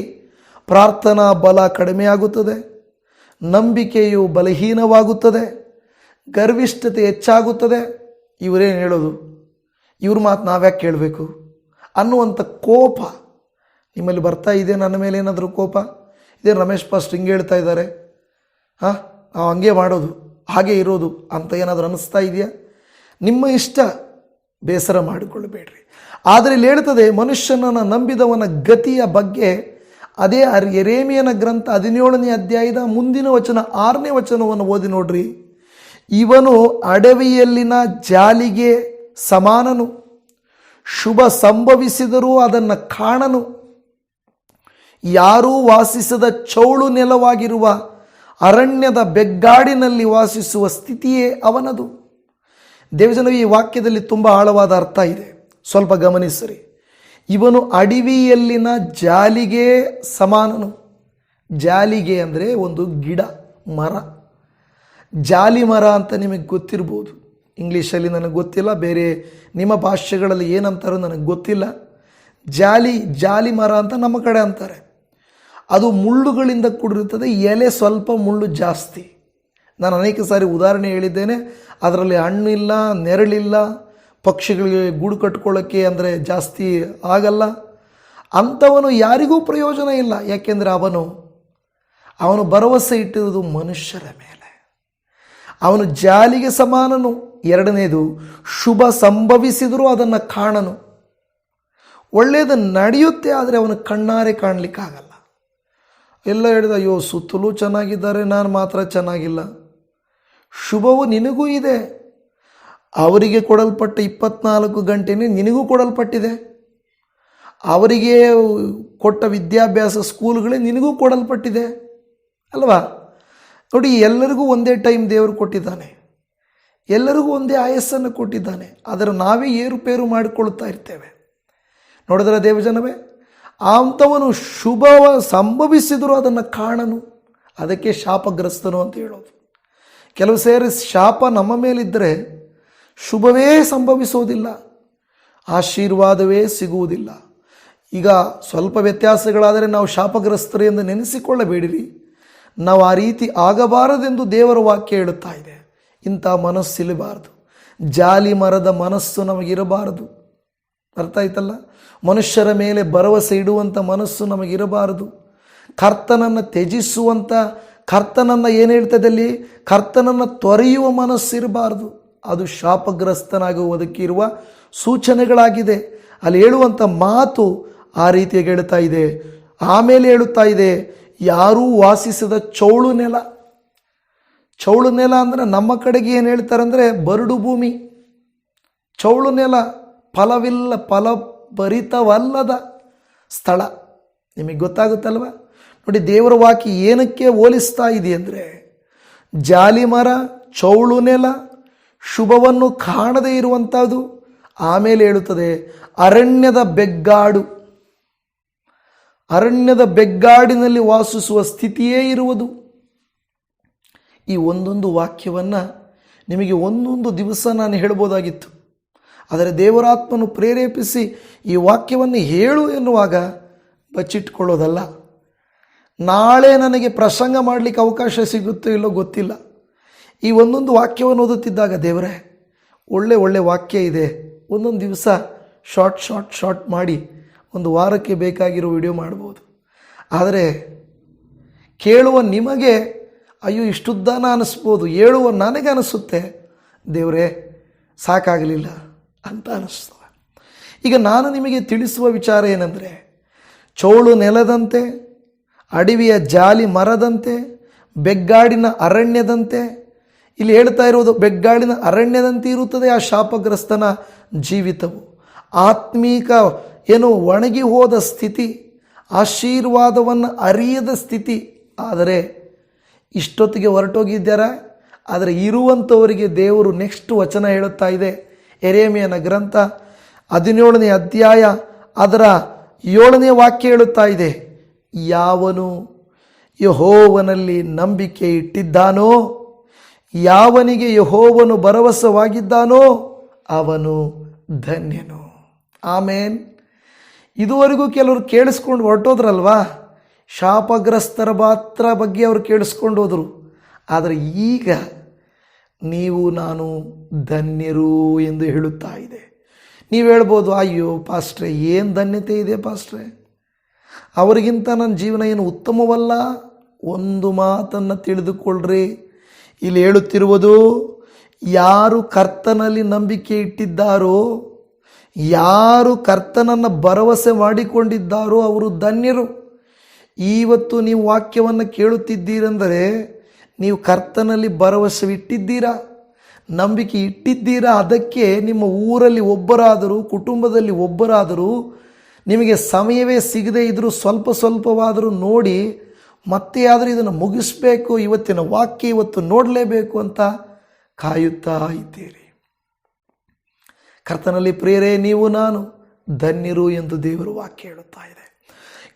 ಪ್ರಾರ್ಥನಾ ಬಲ ಕಡಿಮೆಯಾಗುತ್ತದೆ, ನಂಬಿಕೆಯು ಬಲಹೀನವಾಗುತ್ತದೆ, ಗರ್ವಿಷ್ಠತೆ ಹೆಚ್ಚಾಗುತ್ತದೆ. ಇವರೇನು ಹೇಳೋದು, ಇವ್ರ ಮಾತು ನಾವ್ಯಾಕೆ ಕೇಳಬೇಕು ಅನ್ನುವಂಥ ಕೋಪ ನಿಮ್ಮಲ್ಲಿ ಬರ್ತಾ ಇದೆ. ನನ್ನ ಮೇಲೆ ಏನಾದರೂ ಕೋಪ ಇದೇ, ರಮೇಶ್ ಪಾಸ್ಟ್ ಹಿಂಗೆ ಹೇಳ್ತಾ ಇದ್ದಾರೆ, ನಾವು ಹಂಗೆ ಮಾಡೋದು, ಹಾಗೆ ಇರೋದು ಅಂತ ಏನಾದರೂ ಅನ್ನಿಸ್ತಾ ಇದೆಯಾ? ನಿಮ್ಮ ಇಷ್ಟ, ಬೇಸರ ಮಾಡಿಕೊಳ್ಳಬೇಡ್ರಿ. ಆದರೆ ಇಲ್ಲಿ ಹೇಳ್ತದೆ, ಮನುಷ್ಯನನ್ನು ನಂಬಿದವನ ಗತಿಯ ಬಗ್ಗೆ. ಅದೇ ಯೆರೆಮೀಯನ ಗ್ರಂಥ 17ನೇ ಅಧ್ಯಾಯದ ಮುಂದಿನ ವಚನ 6ನೇ ವಚನವನ್ನು ಓದಿ ನೋಡ್ರಿ. ಇವನು ಅಡವಿಯಲ್ಲಿನ ಜಾಲಿಗೆ ಸಮಾನನು, ಶುಭ ಸಂಭವಿಸಿದರೂ ಅದನ್ನು ಕಾಣನು, ಯಾರೂ ವಾಸಿಸದ ಚೌಳು ನೆಲವಾಗಿರುವ ಅರಣ್ಯದ ಬೆಗ್ಗಾಡಿನಲ್ಲಿ ವಾಸಿಸುವ ಸ್ಥಿತಿಯೇ ಅವನದು. ದೇವಜನವು, ಈ ವಾಕ್ಯದಲ್ಲಿ ತುಂಬ ಆಳವಾದ ಅರ್ಥ ಇದೆ, ಸ್ವಲ್ಪ ಗಮನಿಸಿರಿ. ಇವನು ಅಡವಿಯಲ್ಲಿನ ಜಾಲಿಗೆ ಸಮಾನನು. ಜಾಲಿಗೆ ಅಂದರೆ ಒಂದು ಗಿಡ, ಮರ. ಜಾಲಿ ಮರ ಅಂತ ನಿಮಗೆ ಗೊತ್ತಿರ್ಬೋದು. ಇಂಗ್ಲೀಷಲ್ಲಿ ನನಗೆ ಗೊತ್ತಿಲ್ಲ, ಬೇರೆ ನಿಮ್ಮ ಭಾಷೆಗಳಲ್ಲಿ ಏನಂತಾರೋ ನನಗೆ ಗೊತ್ತಿಲ್ಲ. ಜಾಲಿ ಮರ ಅಂತ ನಮ್ಮ ಕಡೆ ಅಂತಾರೆ. ಅದು ಮುಳ್ಳುಗಳಿಂದ ಕೂಡಿರುತ್ತದೆ, ಎಲೆ ಸ್ವಲ್ಪ ಮುಳ್ಳು ಜಾಸ್ತಿ. ನಾನು ಅನೇಕ ಸಾರಿ ಉದಾಹರಣೆ ಹೇಳಿದ್ದೇನೆ. ಅದರಲ್ಲಿ ಹಣ್ಣಿಲ್ಲ, ನೆರಳಿಲ್ಲ, ಪಕ್ಷಿಗಳಿಗೆ ಗೂಡು ಕಟ್ಕೊಳ್ಳೋಕ್ಕೆ ಅಂದರೆ ಜಾಸ್ತಿ ಆಗಲ್ಲ. ಅಂಥವನು ಯಾರಿಗೂ ಪ್ರಯೋಜನ ಇಲ್ಲ. ಯಾಕೆಂದರೆ ಅವನು ಭರವಸೆ ಇಟ್ಟಿರುವುದು ಮನುಷ್ಯರ ಮೇಲೆ. ಅವನು ಜಾಲಿಗೆ ಸಮಾನನು. ಎರಡನೇದು, ಶುಭ ಸಂಭವಿಸಿದರೂ ಅದನ್ನು ಕಾಣನು. ಒಳ್ಳೆಯದು ನಡೆಯುತ್ತೆ, ಆದರೆ ಅವನು ಕಣ್ಣಾರೆ ಕಾಣಲಿಕ್ಕಾಗಲ್ಲ. ಎಲ್ಲ ಹೇಳಿದ, ಅಯ್ಯೋ ಸುತ್ತಲೂ ಚೆನ್ನಾಗಿದ್ದಾರೆ, ನಾನು ಮಾತ್ರ ಚೆನ್ನಾಗಿಲ್ಲ. ಶುಭವು ನಿನಗೂ ಇದೆ. ಅವರಿಗೆ ಕೊಡಲ್ಪಟ್ಟ 24 ಗಂಟೆನೇ ನಿನಗೂ ಕೊಡಲ್ಪಟ್ಟಿದೆ. ಅವರಿಗೆ ಕೊಟ್ಟ ವಿದ್ಯಾಭ್ಯಾಸ ಸ್ಕೂಲ್ಗಳೇ ನಿನಗೂ ಕೊಡಲ್ಪಟ್ಟಿದೆ ಅಲ್ವಾ? ನೋಡಿ, ಎಲ್ಲರಿಗೂ ಒಂದೇ ಟೈಮ್ ದೇವರು ಕೊಟ್ಟಿದ್ದಾನೆ, ಎಲ್ಲರಿಗೂ ಒಂದೇ ಆಯಸ್ಸನ್ನು ಕೊಟ್ಟಿದ್ದಾನೆ. ಆದರೆ ನಾವೇ ಏರುಪೇರು ಮಾಡಿಕೊಳ್ತಾ ಇರ್ತೇವೆ. ನೋಡಿದ್ರೆ ದೇವಜನವೇ, ಅಂಥವನು ಶುಭ ಸಂಭವಿಸಿದರೂ ಅದನ್ನು ಕಾಣನು. ಅದಕ್ಕೆ ಶಾಪಗ್ರಸ್ತನು ಅಂತ ಹೇಳೋದು. ಕೆಲವು ಸೇರಿ ಶಾಪ ನಮ್ಮ ಮೇಲಿದ್ದರೆ ಶುಭವೇ ಸಂಭವಿಸೋದಿಲ್ಲ, ಆಶೀರ್ವಾದವೇ ಸಿಗುವುದಿಲ್ಲ. ಈಗ ಸ್ವಲ್ಪ ವ್ಯತ್ಯಾಸಗಳಾದರೆ ನಾವು ಶಾಪಗ್ರಸ್ತರು ಎಂದು ನೆನೆಸಿಕೊಳ್ಳಬೇಡಿರಿ. ನಾವು ಆ ರೀತಿ ಆಗಬಾರದೆಂದು ದೇವರ ವಾಕ್ಯ ಹೇಳುತ್ತಾ ಇದೆ. ಇಂಥ ಮನಸ್ಸಿರಬಾರದು. ಜಾಲಿ ಮರದ ಮನಸ್ಸು ನಮಗಿರಬಾರದು. ಅರ್ಥ ಆಯ್ತಲ್ಲ? ಮನುಷ್ಯರ ಮೇಲೆ ಭರವಸೆ ಇಡುವಂಥ ಮನಸ್ಸು ನಮಗಿರಬಾರದು. ಕರ್ತನನ್ನು ತ್ಯಜಿಸುವಂಥ, ಕರ್ತನನ್ನು ಏನು ಹೇಳ್ತದಲ್ಲಿ, ಕರ್ತನನ್ನು ತೊರೆಯುವ ಮನಸ್ಸಿರಬಾರದು. ಅದು ಶಾಪಗ್ರಸ್ತನಾಗುವುದಕ್ಕೆ ಇರುವ ಸೂಚನೆಗಳಾಗಿದೆ. ಅಲ್ಲಿ ಹೇಳುವಂಥ ಮಾತು ಆ ರೀತಿಯಾಗಿ ಹೇಳ್ತಾ ಇದೆ. ಆಮೇಲೆ ಹೇಳುತ್ತಾ ಇದೆ, ಯಾರೂ ವಾಸಿಸದ ಚೌಳು ನೆಲ. ಚೌಳು ನೆಲ ಅಂದರೆ ನಮ್ಮ ಕಡೆಗೆ ಏನು ಹೇಳ್ತಾರೆ ಅಂದರೆ ಬರಡು ಭೂಮಿ. ಚೌಳು ನೆಲ, ಫಲಭರಿತವಲ್ಲದ ಸ್ಥಳ. ನಿಮಗೆ ಗೊತ್ತಾಗುತ್ತಲ್ವ? ನೋಡಿ, ದೇವರ ವಾಕ್ಯ ಏನಕ್ಕೆ ಹೋಲಿಸ್ತಾ ಇದೆ ಅಂದರೆ, ಜಾಲಿ ಮರ, ಚೌಳು ನೆಲ, ಶುಭವನ್ನು ಕಾಣದೇ ಇರುವಂಥದ್ದು. ಆಮೇಲೆ ಹೇಳುತ್ತದೆ ಅರಣ್ಯದ ಬೆಗ್ಗಾಡು. ಅರಣ್ಯದ ಬೆಗ್ಗಾಡಿನಲ್ಲಿ ವಾಸಿಸುವ ಸ್ಥಿತಿಯೇ ಇರುವುದು. ಈ ಒಂದೊಂದು ವಾಕ್ಯವನ್ನು ನಿಮಗೆ ಒಂದೊಂದು ದಿವಸ ನಾನು ಹೇಳ್ಬೋದಾಗಿತ್ತು. ಆದರೆ ದೇವರಾತ್ಮನು ಪ್ರೇರೇಪಿಸಿ ಈ ವಾಕ್ಯವನ್ನು ಹೇಳು ಎನ್ನುವಾಗ ಬಚ್ಚಿಟ್ಕೊಳ್ಳೋದಲ್ಲ. ನಾಳೆ ನನಗೆ ಪ್ರಸಂಗ ಮಾಡಲಿಕ್ಕೆ ಅವಕಾಶ ಸಿಗುತ್ತೋ ಇಲ್ಲೋ ಗೊತ್ತಿಲ್ಲ. ಈ ಒಂದೊಂದು ವಾಕ್ಯವನ್ನು ಓದುತ್ತಿದ್ದಾಗ, ದೇವರೇ ಒಳ್ಳೆ ವಾಕ್ಯ ಇದೆ, ಒಂದೊಂದು ದಿವಸ ಶಾರ್ಟ್ ಮಾಡಿ ಒಂದು ವಾರಕ್ಕೆ ಬೇಕಾಗಿರೋ ವಿಡಿಯೋ ಮಾಡ್ಬೋದು. ಆದರೆ ಕೇಳುವ ನಿಮಗೆ ಅಯ್ಯೋ ಇಷ್ಟುದ್ದಾನ ಅನ್ನಿಸ್ಬೋದು, ಹೇಳುವ ನನಗೆ ಅನಿಸುತ್ತೆ ದೇವರೇ ಸಾಕಾಗಲಿಲ್ಲ ಅಂತ ಅನ್ನಿಸ್ತದೆ. ಈಗ ನಾನು ನಿಮಗೆ ತಿಳಿಸುವ ವಿಚಾರ ಏನಂದರೆ, ಚೌಳು ನೆಲದಂತೆ, ಅಡವಿಯ ಜಾಲಿ ಮರದಂತೆ, ಬೆಗ್ಗಾಡಿನ ಅರಣ್ಯದಂತೆ. ಇಲ್ಲಿ ಹೇಳ್ತಾ ಇರೋದು ಬೆಗ್ಗಾಡಿನ ಅರಣ್ಯದಂತೆ ಇರುತ್ತದೆ ಆ ಶಾಪಗ್ರಸ್ತನ ಜೀವಿತವು. ಆತ್ಮೀಕ ಒಣಗಿ ಹೋದ ಸ್ಥಿತಿ, ಆಶೀರ್ವಾದವನ್ನು ಅರಿಯದ ಸ್ಥಿತಿ. ಆದರೆ ಇಷ್ಟೊತ್ತಿಗೆ ಹೊರಟೋಗಿದ್ದಾರ. ಆದರೆ ಇರುವಂಥವರಿಗೆ ದೇವರು ನೆಕ್ಸ್ಟ್ ವಚನ ಹೇಳುತ್ತಾ ಇದೆ. ಯೆರೆಮೀಯನ ಗ್ರಂಥ 17ನೇ ಅಧ್ಯಾಯ ಅದರ 7ನೇ ವಾಕ್ಯ ಹೇಳುತ್ತಾ ಇದೆ, ಯಾವನು ಯೆಹೋವನಲ್ಲಿ ನಂಬಿಕೆ ಇಟ್ಟಿದ್ದಾನೋ, ಯಾವನಿಗೆ ಯೆಹೋವನು ಭರವಸವಾಗಿದ್ದಾನೋ ಅವನು ಧನ್ಯನು. ಆಮೇನ್. ಇದುವರೆಗೂ ಕೆಲವರು ಕೇಳಿಸ್ಕೊಂಡು ಹೊರಟೋದ್ರಲ್ವಾ, ಶಾಪಗ್ರಸ್ತರ ಮಾತ್ರ ಬಗ್ಗೆ ಅವರು ಕೇಳಿಸ್ಕೊಂಡು ಹೋದರು. ಆದರೆ ಈಗ ನೀವು ನಾನು ಧನ್ಯರು ಎಂದು ಹೇಳುತ್ತಾ ಇದೆ. ನೀವು ಹೇಳ್ಬೋದು, ಅಯ್ಯೋ ಪಾಸ್ಟ್ರೆ ಏನು ಧನ್ಯತೆ ಇದೆ ಪಾಸ್ಟ್ರೆ, ಅವರಿಗಿಂತ ನನ್ನ ಜೀವನ ಏನು ಉತ್ತಮವಲ್ಲ. ಒಂದು ಮಾತನ್ನು ತಿಳಿದುಕೊಳ್ಳ್ರಿ, ಇಲ್ಲಿ ಹೇಳುತ್ತಿರುವುದು ಯಾರು ಕರ್ತನಲ್ಲಿ ನಂಬಿಕೆ ಇಟ್ಟಿದ್ದಾರೋ, ಯಾರು ಕರ್ತನನ್ನು ಭರವಸೆ ಮಾಡಿಕೊಂಡಿದ್ದಾರೋ ಅವರು ಧನ್ಯರು. ಇವತ್ತು ನೀವು ವಾಕ್ಯವನ್ನು ಕೇಳುತ್ತಿದ್ದೀರೆಂದರೆ ನೀವು ಕರ್ತನಲ್ಲಿ ಭರವಸೆ ಇಟ್ಟಿದ್ದೀರಾ, ನಂಬಿಕೆ ಇಟ್ಟಿದ್ದೀರಾ. ಅದಕ್ಕೆ ನಿಮ್ಮ ಊರಲ್ಲಿ ಒಬ್ಬರಾದರೂ, ಕುಟುಂಬದಲ್ಲಿ ಒಬ್ಬರಾದರೂ ನಿಮಗೆ ಸಮಯವೇ ಸಿಗದೇ ಇದ್ದರೂ ಸ್ವಲ್ಪವಾದರೂ ನೋಡಿ ಮತ್ತೆ ಆದರೂ ಇದನ್ನು ಮುಗಿಸ್ಬೇಕು, ಇವತ್ತಿನ ವಾಕ್ಯ ಇವತ್ತು ನೋಡಲೇಬೇಕು ಅಂತ ಕಾಯುತ್ತಾ ಇದ್ದೀರಿ. ಕರ್ತನಲ್ಲಿ ಪ್ರಿಯರೇ, ನೀವು ನಾನು ಧನ್ಯರು ಎಂದು ದೇವರು ವಾಕ್ಯ ಹೇಳುತ್ತಾ ಇದೆ.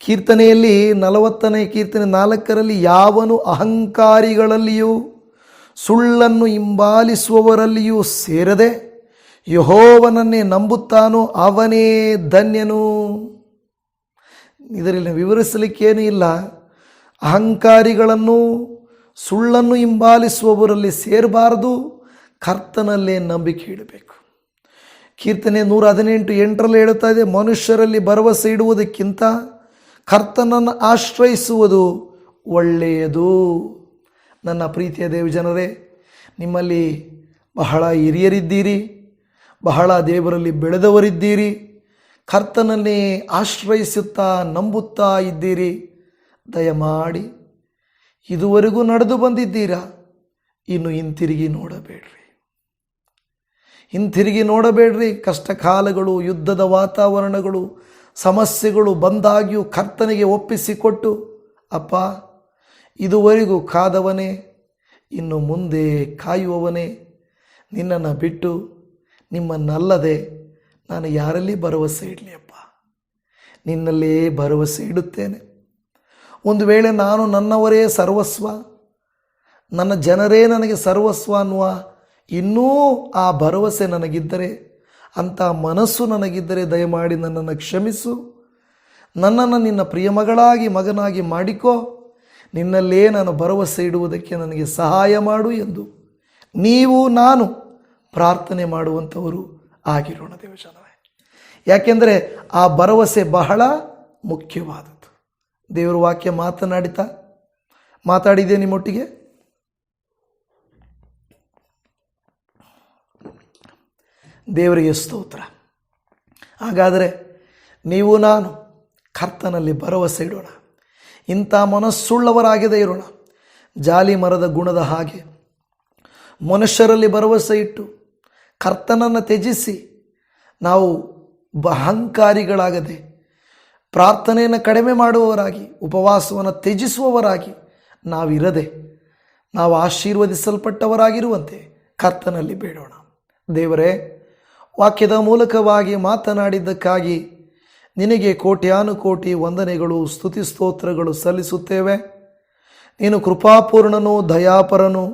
ಕೀರ್ತನೆಯಲ್ಲಿ 40ನೇ ಕೀರ್ತನೆ 4ರಲ್ಲಿ, ಯಾವನು ಅಹಂಕಾರಿಗಳಲ್ಲಿಯೂ ಸುಳ್ಳನ್ನು ಹಿಂಬಾಲಿಸುವವರಲ್ಲಿಯೂ ಸೇರದೆ ಯೆಹೋವನನ್ನೇ ನಂಬುತ್ತಾನೋ ಅವನೇ ಧನ್ಯನು. ಇದರಲ್ಲಿ ವಿವರಿಸಲಿಕ್ಕೇನೂ ಇಲ್ಲ. ಅಹಂಕಾರಿಗಳನ್ನು, ಸುಳ್ಳನ್ನು ಹಿಂಬಾಲಿಸುವವರಲ್ಲಿ ಸೇರಬಾರದು, ಕರ್ತನಲ್ಲೇ ನಂಬಿಕೆ ಇಡಬೇಕು. ಕೀರ್ತನೆ 118:8 ಹೇಳುತ್ತಾ ಇದೆ, ಮನುಷ್ಯರಲ್ಲಿ ಭರವಸೆ ಇಡುವುದಕ್ಕಿಂತ ಕರ್ತನನ್ನು ಆಶ್ರಯಿಸುವುದು ಒಳ್ಳೆಯದು. ನನ್ನ ಪ್ರೀತಿಯ ದೇವಜನರೇ, ನಿಮ್ಮಲ್ಲಿ ಬಹಳ ಹಿರಿಯರಿದ್ದೀರಿ, ಬಹಳ ದೇವರಲ್ಲಿ ಬೆಳೆದವರಿದ್ದೀರಿ, ಕರ್ತನನ್ನೇ ಆಶ್ರಯಿಸುತ್ತಾ ನಂಬುತ್ತಾ ಇದ್ದೀರಿ. ದಯಮಾಡಿ ಇದುವರೆಗೂ ನಡೆದು ಬಂದಿದ್ದೀರಾ, ಇನ್ನು ಹಿಂತಿರುಗಿ ನೋಡಬೇಡ್ರಿ. ಕಷ್ಟ ಕಾಲಗಳು, ಯುದ್ಧದ ವಾತಾವರಣಗಳು, ಸಮಸ್ಯೆಗಳು ಬಂದಾಗ್ಯೂ ಕರ್ತನಿಗೆ ಒಪ್ಪಿಸಿಕೊಟ್ಟು, ಅಪ್ಪ ಇದುವರೆಗೂ ಕಾದವನೇ, ಇನ್ನು ಮುಂದೆ ಕಾಯುವವನೇ, ನಿನ್ನನ್ನು ಬಿಟ್ಟು ನಿಮ್ಮನ್ನಲ್ಲದೆ ನಾನು ಯಾರಲ್ಲಿ ಭರವಸೆ ಇಡಲಿ ಅಪ್ಪ? ನಿನ್ನಲ್ಲೇ ಭರವಸೆ ಇಡುತ್ತೇನೆ. ಒಂದು ವೇಳೆ ನಾನು ನನ್ನವರೇ ಸರ್ವಸ್ವ, ನನ್ನ ಜನರೇ ನನಗೆ ಸರ್ವಸ್ವ ಅನ್ನುವ ಇನ್ನೂ ಆ ಭರವಸೆ ನನಗಿದ್ದರೆ, ಅಂಥ ಮನಸ್ಸು ನನಗಿದ್ದರೆ ದಯಮಾಡಿ ನನ್ನನ್ನು ಕ್ಷಮಿಸು. ನನ್ನನ್ನು ನಿನ್ನ ಪ್ರಿಯ ಮಗನಾಗಿ ಮಾಡಿಕೋ. ನಿನ್ನಲ್ಲೇ ನಾನು ಭರವಸೆ ಇಡುವುದಕ್ಕೆ ನನಗೆ ಸಹಾಯ ಮಾಡು ಎಂದು ನೀವು ನಾನು ಪ್ರಾರ್ಥನೆ ಮಾಡುವಂಥವರು ಆಗಿರೋಣ ದೇವಜನವೇ. ಯಾಕೆಂದರೆ ಆ ಭರವಸೆ ಬಹಳ ಮುಖ್ಯವಾದದ್ದು. ದೇವರ ವಾಕ್ಯ ಮಾತಾಡಿದೆ ನಿಮ್ಮೊಟ್ಟಿಗೆ. ದೇವರಿಗೆ ಸ್ತೋತ್ರ. ಹಾಗಾದರೆ ನೀವು ನಾನು ಕರ್ತನಲ್ಲಿ ಭರವಸೆ ಇಡೋಣ. ಇಂಥ ಮನಸ್ಸುಳ್ಳವರಾಗದೇ ಇರೋಣ. ಜಾಲಿ ಮರದ ಗುಣದ ಹಾಗೆ ಮನುಷ್ಯರಲ್ಲಿ ಭರವಸೆ ಇಟ್ಟು ಕರ್ತನನ್ನು ತ್ಯಜಿಸಿ ನಾವು ಅಹಂಕಾರಿಗಳಾಗದೆ, ಪ್ರಾರ್ಥನೆಯನ್ನು ಕಡಿಮೆ ಮಾಡುವವರಾಗಿ, ಉಪವಾಸವನ್ನು ತ್ಯಜಿಸುವವರಾಗಿ ನಾವಿರದೆ, ನಾವು ಆಶೀರ್ವದಿಸಲ್ಪಟ್ಟವರಾಗಿರುವಂತೆ ಕರ್ತನಲ್ಲಿ ಬೇಡೋಣ. ದೇವರೇ, ವಾಕ್ಯದ ಮೂಲಕವಾಗಿ ಮಾತನಾಡಿದ್ದಕ್ಕಾಗಿ ನಿನಗೆ ಕೋಟ್ಯಾನುಕೋಟಿ ವಂದನೆಗಳು, ಸ್ತುತಿ ಸ್ತೋತ್ರಗಳು ಸಲ್ಲಿಸುತ್ತೇವೆ. ನೀನು ಕೃಪಾಪೂರ್ಣನು, ದಯಾಪರನು,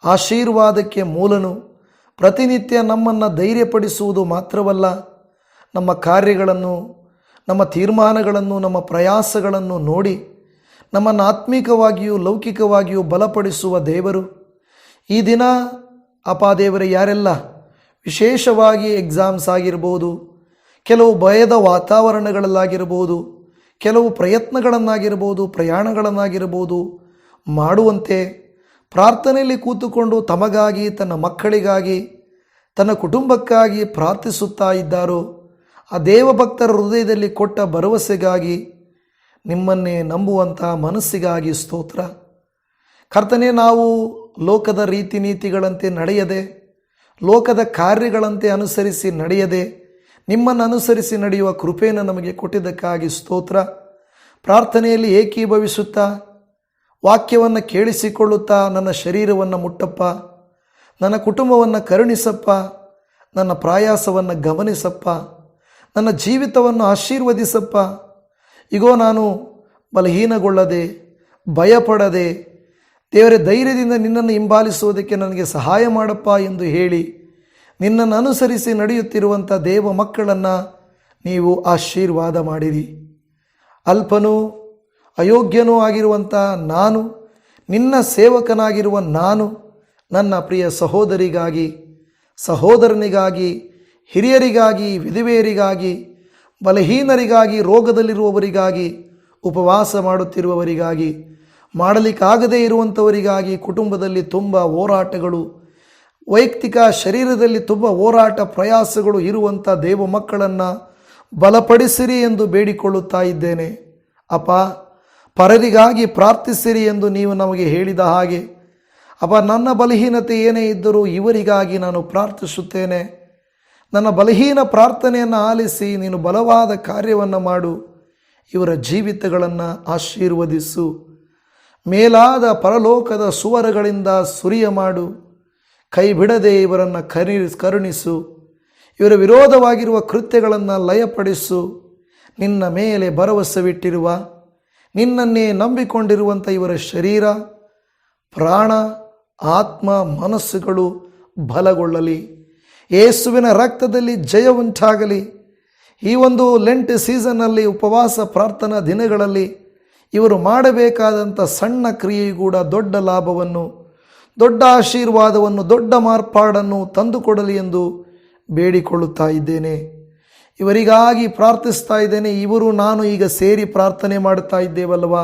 ಆಶೀರ್ವಾದಕ್ಕೆ ಮೂಲನು. ಪ್ರತಿನಿತ್ಯ ನಮ್ಮನ್ನು ಧೈರ್ಯಪಡಿಸುವುದು ಮಾತ್ರವಲ್ಲ, ನಮ್ಮ ಕಾರ್ಯಗಳನ್ನು, ನಮ್ಮ ತೀರ್ಮಾನಗಳನ್ನು, ನಮ್ಮ ಪ್ರಯಾಸಗಳನ್ನು ನೋಡಿ ನಮ್ಮನ್ನು ಆತ್ಮಿಕವಾಗಿಯೂ ಲೌಕಿಕವಾಗಿಯೂ ಬಲಪಡಿಸುವ ದೇವರು. ಈ ದಿನ ದೇವರೇ, ಯಾರೆಲ್ಲ ವಿಶೇಷವಾಗಿ ಎಕ್ಸಾಮ್ಸ್ ಆಗಿರ್ಬೋದು, ಕೆಲವು ಭಯದ ವಾತಾವರಣಗಳಲ್ಲಾಗಿರ್ಬೋದು, ಕೆಲವು ಪ್ರಯತ್ನಗಳನ್ನಾಗಿರ್ಬೋದು, ಪ್ರಯಾಣಗಳನ್ನಾಗಿರ್ಬೋದು ಮಾಡುವಂತೆ ಪ್ರಾರ್ಥನೆಯಲ್ಲಿ ಕೂತುಕೊಂಡು ತಮಗಾಗಿ, ತನ್ನ ಮಕ್ಕಳಿಗಾಗಿ, ತನ್ನ ಕುಟುಂಬಕ್ಕಾಗಿ ಪ್ರಾರ್ಥಿಸುತ್ತಾ ಇದ್ದಾರೋ ಆ ದೇವಭಕ್ತರ ಹೃದಯದಲ್ಲಿ ಕೊಟ್ಟ ಭರವಸೆಗಾಗಿ, ನಿಮ್ಮನ್ನೇ ನಂಬುವಂಥ ಮನಸ್ಸಿಗಾಗಿ ಸ್ತೋತ್ರ. ಕರ್ತನೇ, ನಾವು ಲೋಕದ ರೀತಿ ನೀತಿಗಳಂತೆ ನಡೆಯದೆ, ಲೋಕದ ಕಾರ್ಯಗಳಂತೆ ಅನುಸರಿಸಿ ನಡೆಯದೆ, ನಿಮ್ಮನ್ನು ಅನುಸರಿಸಿ ನಡೆಯುವ ಕೃಪೆಯನ್ನು ನಮಗೆ ಕೊಟ್ಟಿದ್ದಕ್ಕಾಗಿ ಸ್ತೋತ್ರ. ಪ್ರಾರ್ಥನೆಯಲ್ಲಿ ಏಕೀಭವಿಸುತ್ತಾ, ವಾಕ್ಯವನ್ನು ಕೇಳಿಸಿಕೊಳ್ಳುತ್ತಾ, ನನ್ನ ಶರೀರವನ್ನು ಮುಟ್ಟಪ್ಪ, ನನ್ನ ಕುಟುಂಬವನ್ನು ಕರುಣಿಸಪ್ಪ, ನನ್ನ ಪ್ರಯಾಸವನ್ನು ಗಮನಿಸಪ್ಪ, ನನ್ನ ಜೀವಿತವನ್ನು ಆಶೀರ್ವದಿಸಪ್ಪ. ಈಗೋ ನಾನು ಬಲಹೀನಗೊಳ್ಳದೆ, ಭಯಪಡದೆ, ದೇವರೇ ಧೈರ್ಯದಿಂದ ನಿನ್ನನ್ನು ಹಿಂಬಾಲಿಸುವುದಕ್ಕೆ ನನಗೆ ಸಹಾಯ ಮಾಡಪ್ಪ ಎಂದು ಹೇಳಿ, ನಿನ್ನನ್ನು ಅನುಸರಿಸಿ ನಡೆಯುತ್ತಿರುವಂಥ ದೇವ ಮಕ್ಕಳನ್ನು ನೀವು ಆಶೀರ್ವಾದ ಮಾಡಿರಿ. ಅಲ್ಪನೂ ಅಯೋಗ್ಯನೂ ಆಗಿರುವಂಥ ನಾನು, ನಿನ್ನ ಸೇವಕನಾಗಿರುವ ನಾನು, ನನ್ನ ಪ್ರಿಯ ಸಹೋದರಿಗಾಗಿ, ಸಹೋದರನಿಗಾಗಿ, ಹಿರಿಯರಿಗಾಗಿ, ವಿಧವೆಯರಿಗಾಗಿ, ಬಲಹೀನರಿಗಾಗಿ, ರೋಗದಲ್ಲಿರುವವರಿಗಾಗಿ, ಉಪವಾಸ ಮಾಡುತ್ತಿರುವವರಿಗಾಗಿ, ಮಾಡಲಿಕ್ಕಾಗದೇ ಇರುವಂಥವರಿಗಾಗಿ, ಕುಟುಂಬದಲ್ಲಿ ತುಂಬ ಹೋರಾಟಗಳು, ವೈಯಕ್ತಿಕ ಶರೀರದಲ್ಲಿ ತುಂಬ ಹೋರಾಟ ಪ್ರಯಾಸಗಳು ಇರುವಂಥ ದೇವ ಮಕ್ಕಳನ್ನು ಬಲಪಡಿಸಿರಿ ಎಂದು ಬೇಡಿಕೊಳ್ಳುತ್ತಾ ಇದ್ದೇನೆ. ಅಪ್ಪ, ಪರರಿಗಾಗಿ ಪ್ರಾರ್ಥಿಸಿರಿ ಎಂದು ನೀವು ನಮಗೆ ಹೇಳಿದ ಹಾಗೆ ಅಪ್ಪ, ನನ್ನ ಬಲಹೀನತೆ ಏನೇ ಇದ್ದರೂ ಇವರಿಗಾಗಿ ನಾನು ಪ್ರಾರ್ಥಿಸುತ್ತೇನೆ. ನನ್ನ ಬಲಹೀನ ಪ್ರಾರ್ಥನೆಯನ್ನು ಆಲಿಸಿ ನೀನು ಬಲವಾದ ಕಾರ್ಯವನ್ನು ಮಾಡು. ಇವರ ಜೀವಿತಗಳನ್ನು ಆಶೀರ್ವದಿಸು. ಮೇಲಾದ ಪರಲೋಕದ ಸುವರಗಳಿಂದ ಸುರಿಯ ಮಾಡು. ಕೈ ಬಿಡದೆ ಇವರನ್ನು ಕರುಣಿಸು. ಇವರ ವಿರೋಧವಾಗಿರುವ ಕೃತ್ಯಗಳನ್ನು ಲಯಪಡಿಸು. ನಿನ್ನ ಮೇಲೆ ಭರವಸೆವಿಟ್ಟಿರುವ, ನಿನ್ನನ್ನೇ ನಂಬಿಕೊಂಡಿರುವಂಥ ಇವರ ಶರೀರ, ಪ್ರಾಣ, ಆತ್ಮ, ಮನಸ್ಸುಗಳು ಬಲಗೊಳ್ಳಲಿ. ಯೇಸುವಿನ ರಕ್ತದಲ್ಲಿ ಜಯ ಉಂಟಾಗಲಿ. ಈ ಒಂದು ಲೆಂಟ್ ಸೀಸನ್ನಲ್ಲಿ ಉಪವಾಸ ಪ್ರಾರ್ಥನಾ ದಿನಗಳಲ್ಲಿ ಇವರು ಮಾಡಬೇಕಾದಂಥ ಸಣ್ಣ ಕ್ರಿಯೆಯು ಕೂಡ ದೊಡ್ಡ ಲಾಭವನ್ನು, ದೊಡ್ಡ ಆಶೀರ್ವಾದವನ್ನು, ದೊಡ್ಡ ಮಾರ್ಪಾಡನ್ನು ತಂದುಕೊಡಲಿ ಎಂದು ಬೇಡಿಕೊಳ್ಳುತ್ತಾ ಇದ್ದೇನೆ. ಇವರಿಗಾಗಿ ಪ್ರಾರ್ಥಿಸ್ತಾ ಇದ್ದೇನೆ. ಇವರು ನಾನು ಈಗ ಸೇರಿ ಪ್ರಾರ್ಥನೆ ಮಾಡುತ್ತಾ ಇದ್ದೇವಲ್ವಾ,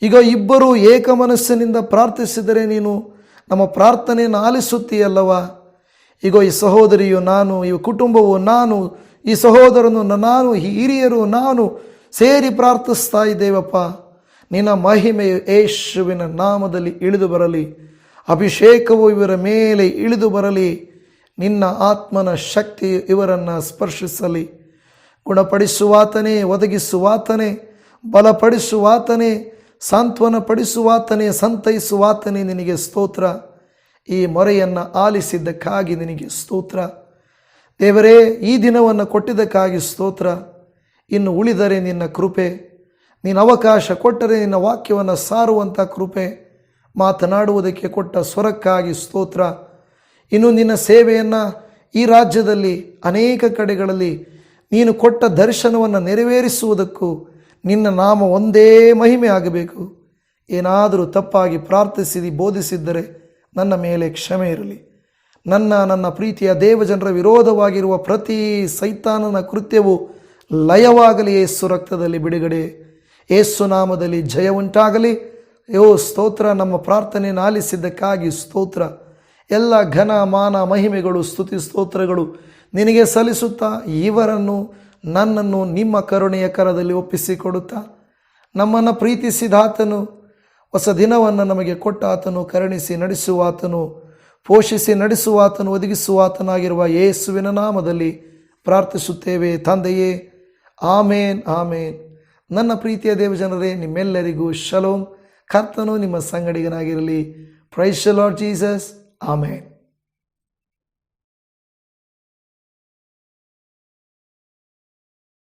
ಈಗ ಇಬ್ಬರು ಏಕ ಮನಸ್ಸಿನಿಂದ ಪ್ರಾರ್ಥಿಸಿದರೆ ನೀನು ನಮ್ಮ ಪ್ರಾರ್ಥನೆಯನ್ನು ಆಲಿಸುತ್ತೀಯಲ್ಲವಾ. ಈಗ ಈ ಸಹೋದರಿಯು ನಾನು, ಈ ಕುಟುಂಬವು ನಾನು, ಈ ಸಹೋದರನು ನಾನು, ಈ ಹಿರಿಯರು ನಾನು ಸೇರಿ ಪ್ರಾರ್ಥಿಸ್ತಾ ಇದ್ದೇವಪ್ಪ. ನಿನ್ನ ಮಹಿಮೆಯು ಯೇಸುವಿನ ನಾಮದಲ್ಲಿ ಇಳಿದು ಬರಲಿ. ಅಭಿಷೇಕವು ಇವರ ಮೇಲೆ ಇಳಿದು ಬರಲಿ. ನಿನ್ನ ಆತ್ಮನ ಶಕ್ತಿ ಇವರನ್ನು ಸ್ಪರ್ಶಿಸಲಿ. ಗುಣಪಡಿಸುವಾತನೇ, ಒದಗಿಸುವಾತನೇ, ಬಲಪಡಿಸುವಾತನೇ, ಸಾಂತ್ವನ ಪಡಿಸುವಾತನೇ, ಸಂತೈಸುವಾತನೇ, ನಿನಗೆ ಸ್ತೋತ್ರ. ಈ ಮೊರೆಯನ್ನು ಆಲಿಸಿದ್ದಕ್ಕಾಗಿ ನಿನಗೆ ಸ್ತೋತ್ರ ದೇವರೇ. ಈ ದಿನವನ್ನು ಕೊಟ್ಟಿದ್ದಕ್ಕಾಗಿ ಸ್ತೋತ್ರ. ಇನ್ನು ಉಳಿದರೆ ನಿನ್ನ ಕೃಪೆ, ನೀನು ಅವಕಾಶ ಕೊಟ್ಟರೆ ನಿನ್ನ ವಾಕ್ಯವನ್ನು ಸಾರುವಂಥ ಕೃಪೆ, ಮಾತನಾಡುವುದಕ್ಕೆ ಕೊಟ್ಟ ಸ್ವರಕ್ಕಾಗಿ ಸ್ತೋತ್ರ. ಇನ್ನು ನಿನ್ನ ಸೇವೆಯನ್ನು ಈ ರಾಜ್ಯದಲ್ಲಿ ಅನೇಕ ಕಡೆಗಳಲ್ಲಿ ನೀನು ಕೊಟ್ಟ ದರ್ಶನವನ್ನು ನೆರವೇರಿಸುವುದಕ್ಕೂ ನಿನ್ನ ನಾಮ ಒಂದೇ ಮಹಿಮೆ ಆಗಬೇಕು. ಏನಾದರೂ ತಪ್ಪಾಗಿ ಪ್ರಾರ್ಥಿಸಿ ಬೋಧಿಸಿದ್ದರೆ ನನ್ನ ಮೇಲೆ ಕ್ಷಮೆ ಇರಲಿ. ನನ್ನ ಪ್ರೀತಿಯ ದೇವಜನರ ವಿರೋಧವಾಗಿರುವ ಪ್ರತಿ ಸೈತಾನನ ಕೃತ್ಯವು ಲಯವಾಗಲಿ. ಯೇಸು ರಕ್ತದಲ್ಲಿ ಬಿಡುಗಡೆ, ಯೇಸು ನಾಮದಲ್ಲಿ ಜಯ ಉಂಟಾಗಲಿ. ಸ್ತೋತ್ರ. ನಮ್ಮ ಪ್ರಾರ್ಥನೆಯನ್ನು ಆಲಿಸಿದ್ದಕ್ಕಾಗಿ ಸ್ತೋತ್ರ. ಎಲ್ಲ ಘನ ಮಾನ ಮಹಿಮೆಗಳು ಸ್ತುತಿ ಸ್ತೋತ್ರಗಳು ನಿನಗೆ ಸಲ್ಲಿಸುತ್ತಾ ಇವರನ್ನು ನನ್ನನ್ನು ನಿಮ್ಮ ಕರುಣೆಯ ಕರದಲ್ಲಿ ಒಪ್ಪಿಸಿಕೊಡುತ್ತಾ, ನಮ್ಮನ್ನು ಪ್ರೀತಿಸಿದಾತನು, ಹೊಸ ದಿನವನ್ನು ನಮಗೆ ಕೊಟ್ಟಾತನು, ಕರುಣಿಸಿ ನಡೆಸುವಾತನು, ಪೋಷಿಸಿ ನಡೆಸುವಾತನು, ಒದಗಿಸುವಾತನಾಗಿರುವ ಯೇಸುವಿನ ನಾಮದಲ್ಲಿ ಪ್ರಾರ್ಥಿಸುತ್ತೇವೆ ತಂದೆಯೇ. ಆಮೇನ್, ಆಮೇನ್. ನನ್ನ ಪ್ರೀತಿಯ ದೇವಜನರೇ, ನಿಮ್ಮೆಲ್ಲರಿಗೂ ಶಲೋಮ್. ಕರ್ತನು ನಿಮ್ಮ ಸಂಗಡಿಗನಾಗಿರಲಿ. Praise the Lord Jesus. Amen.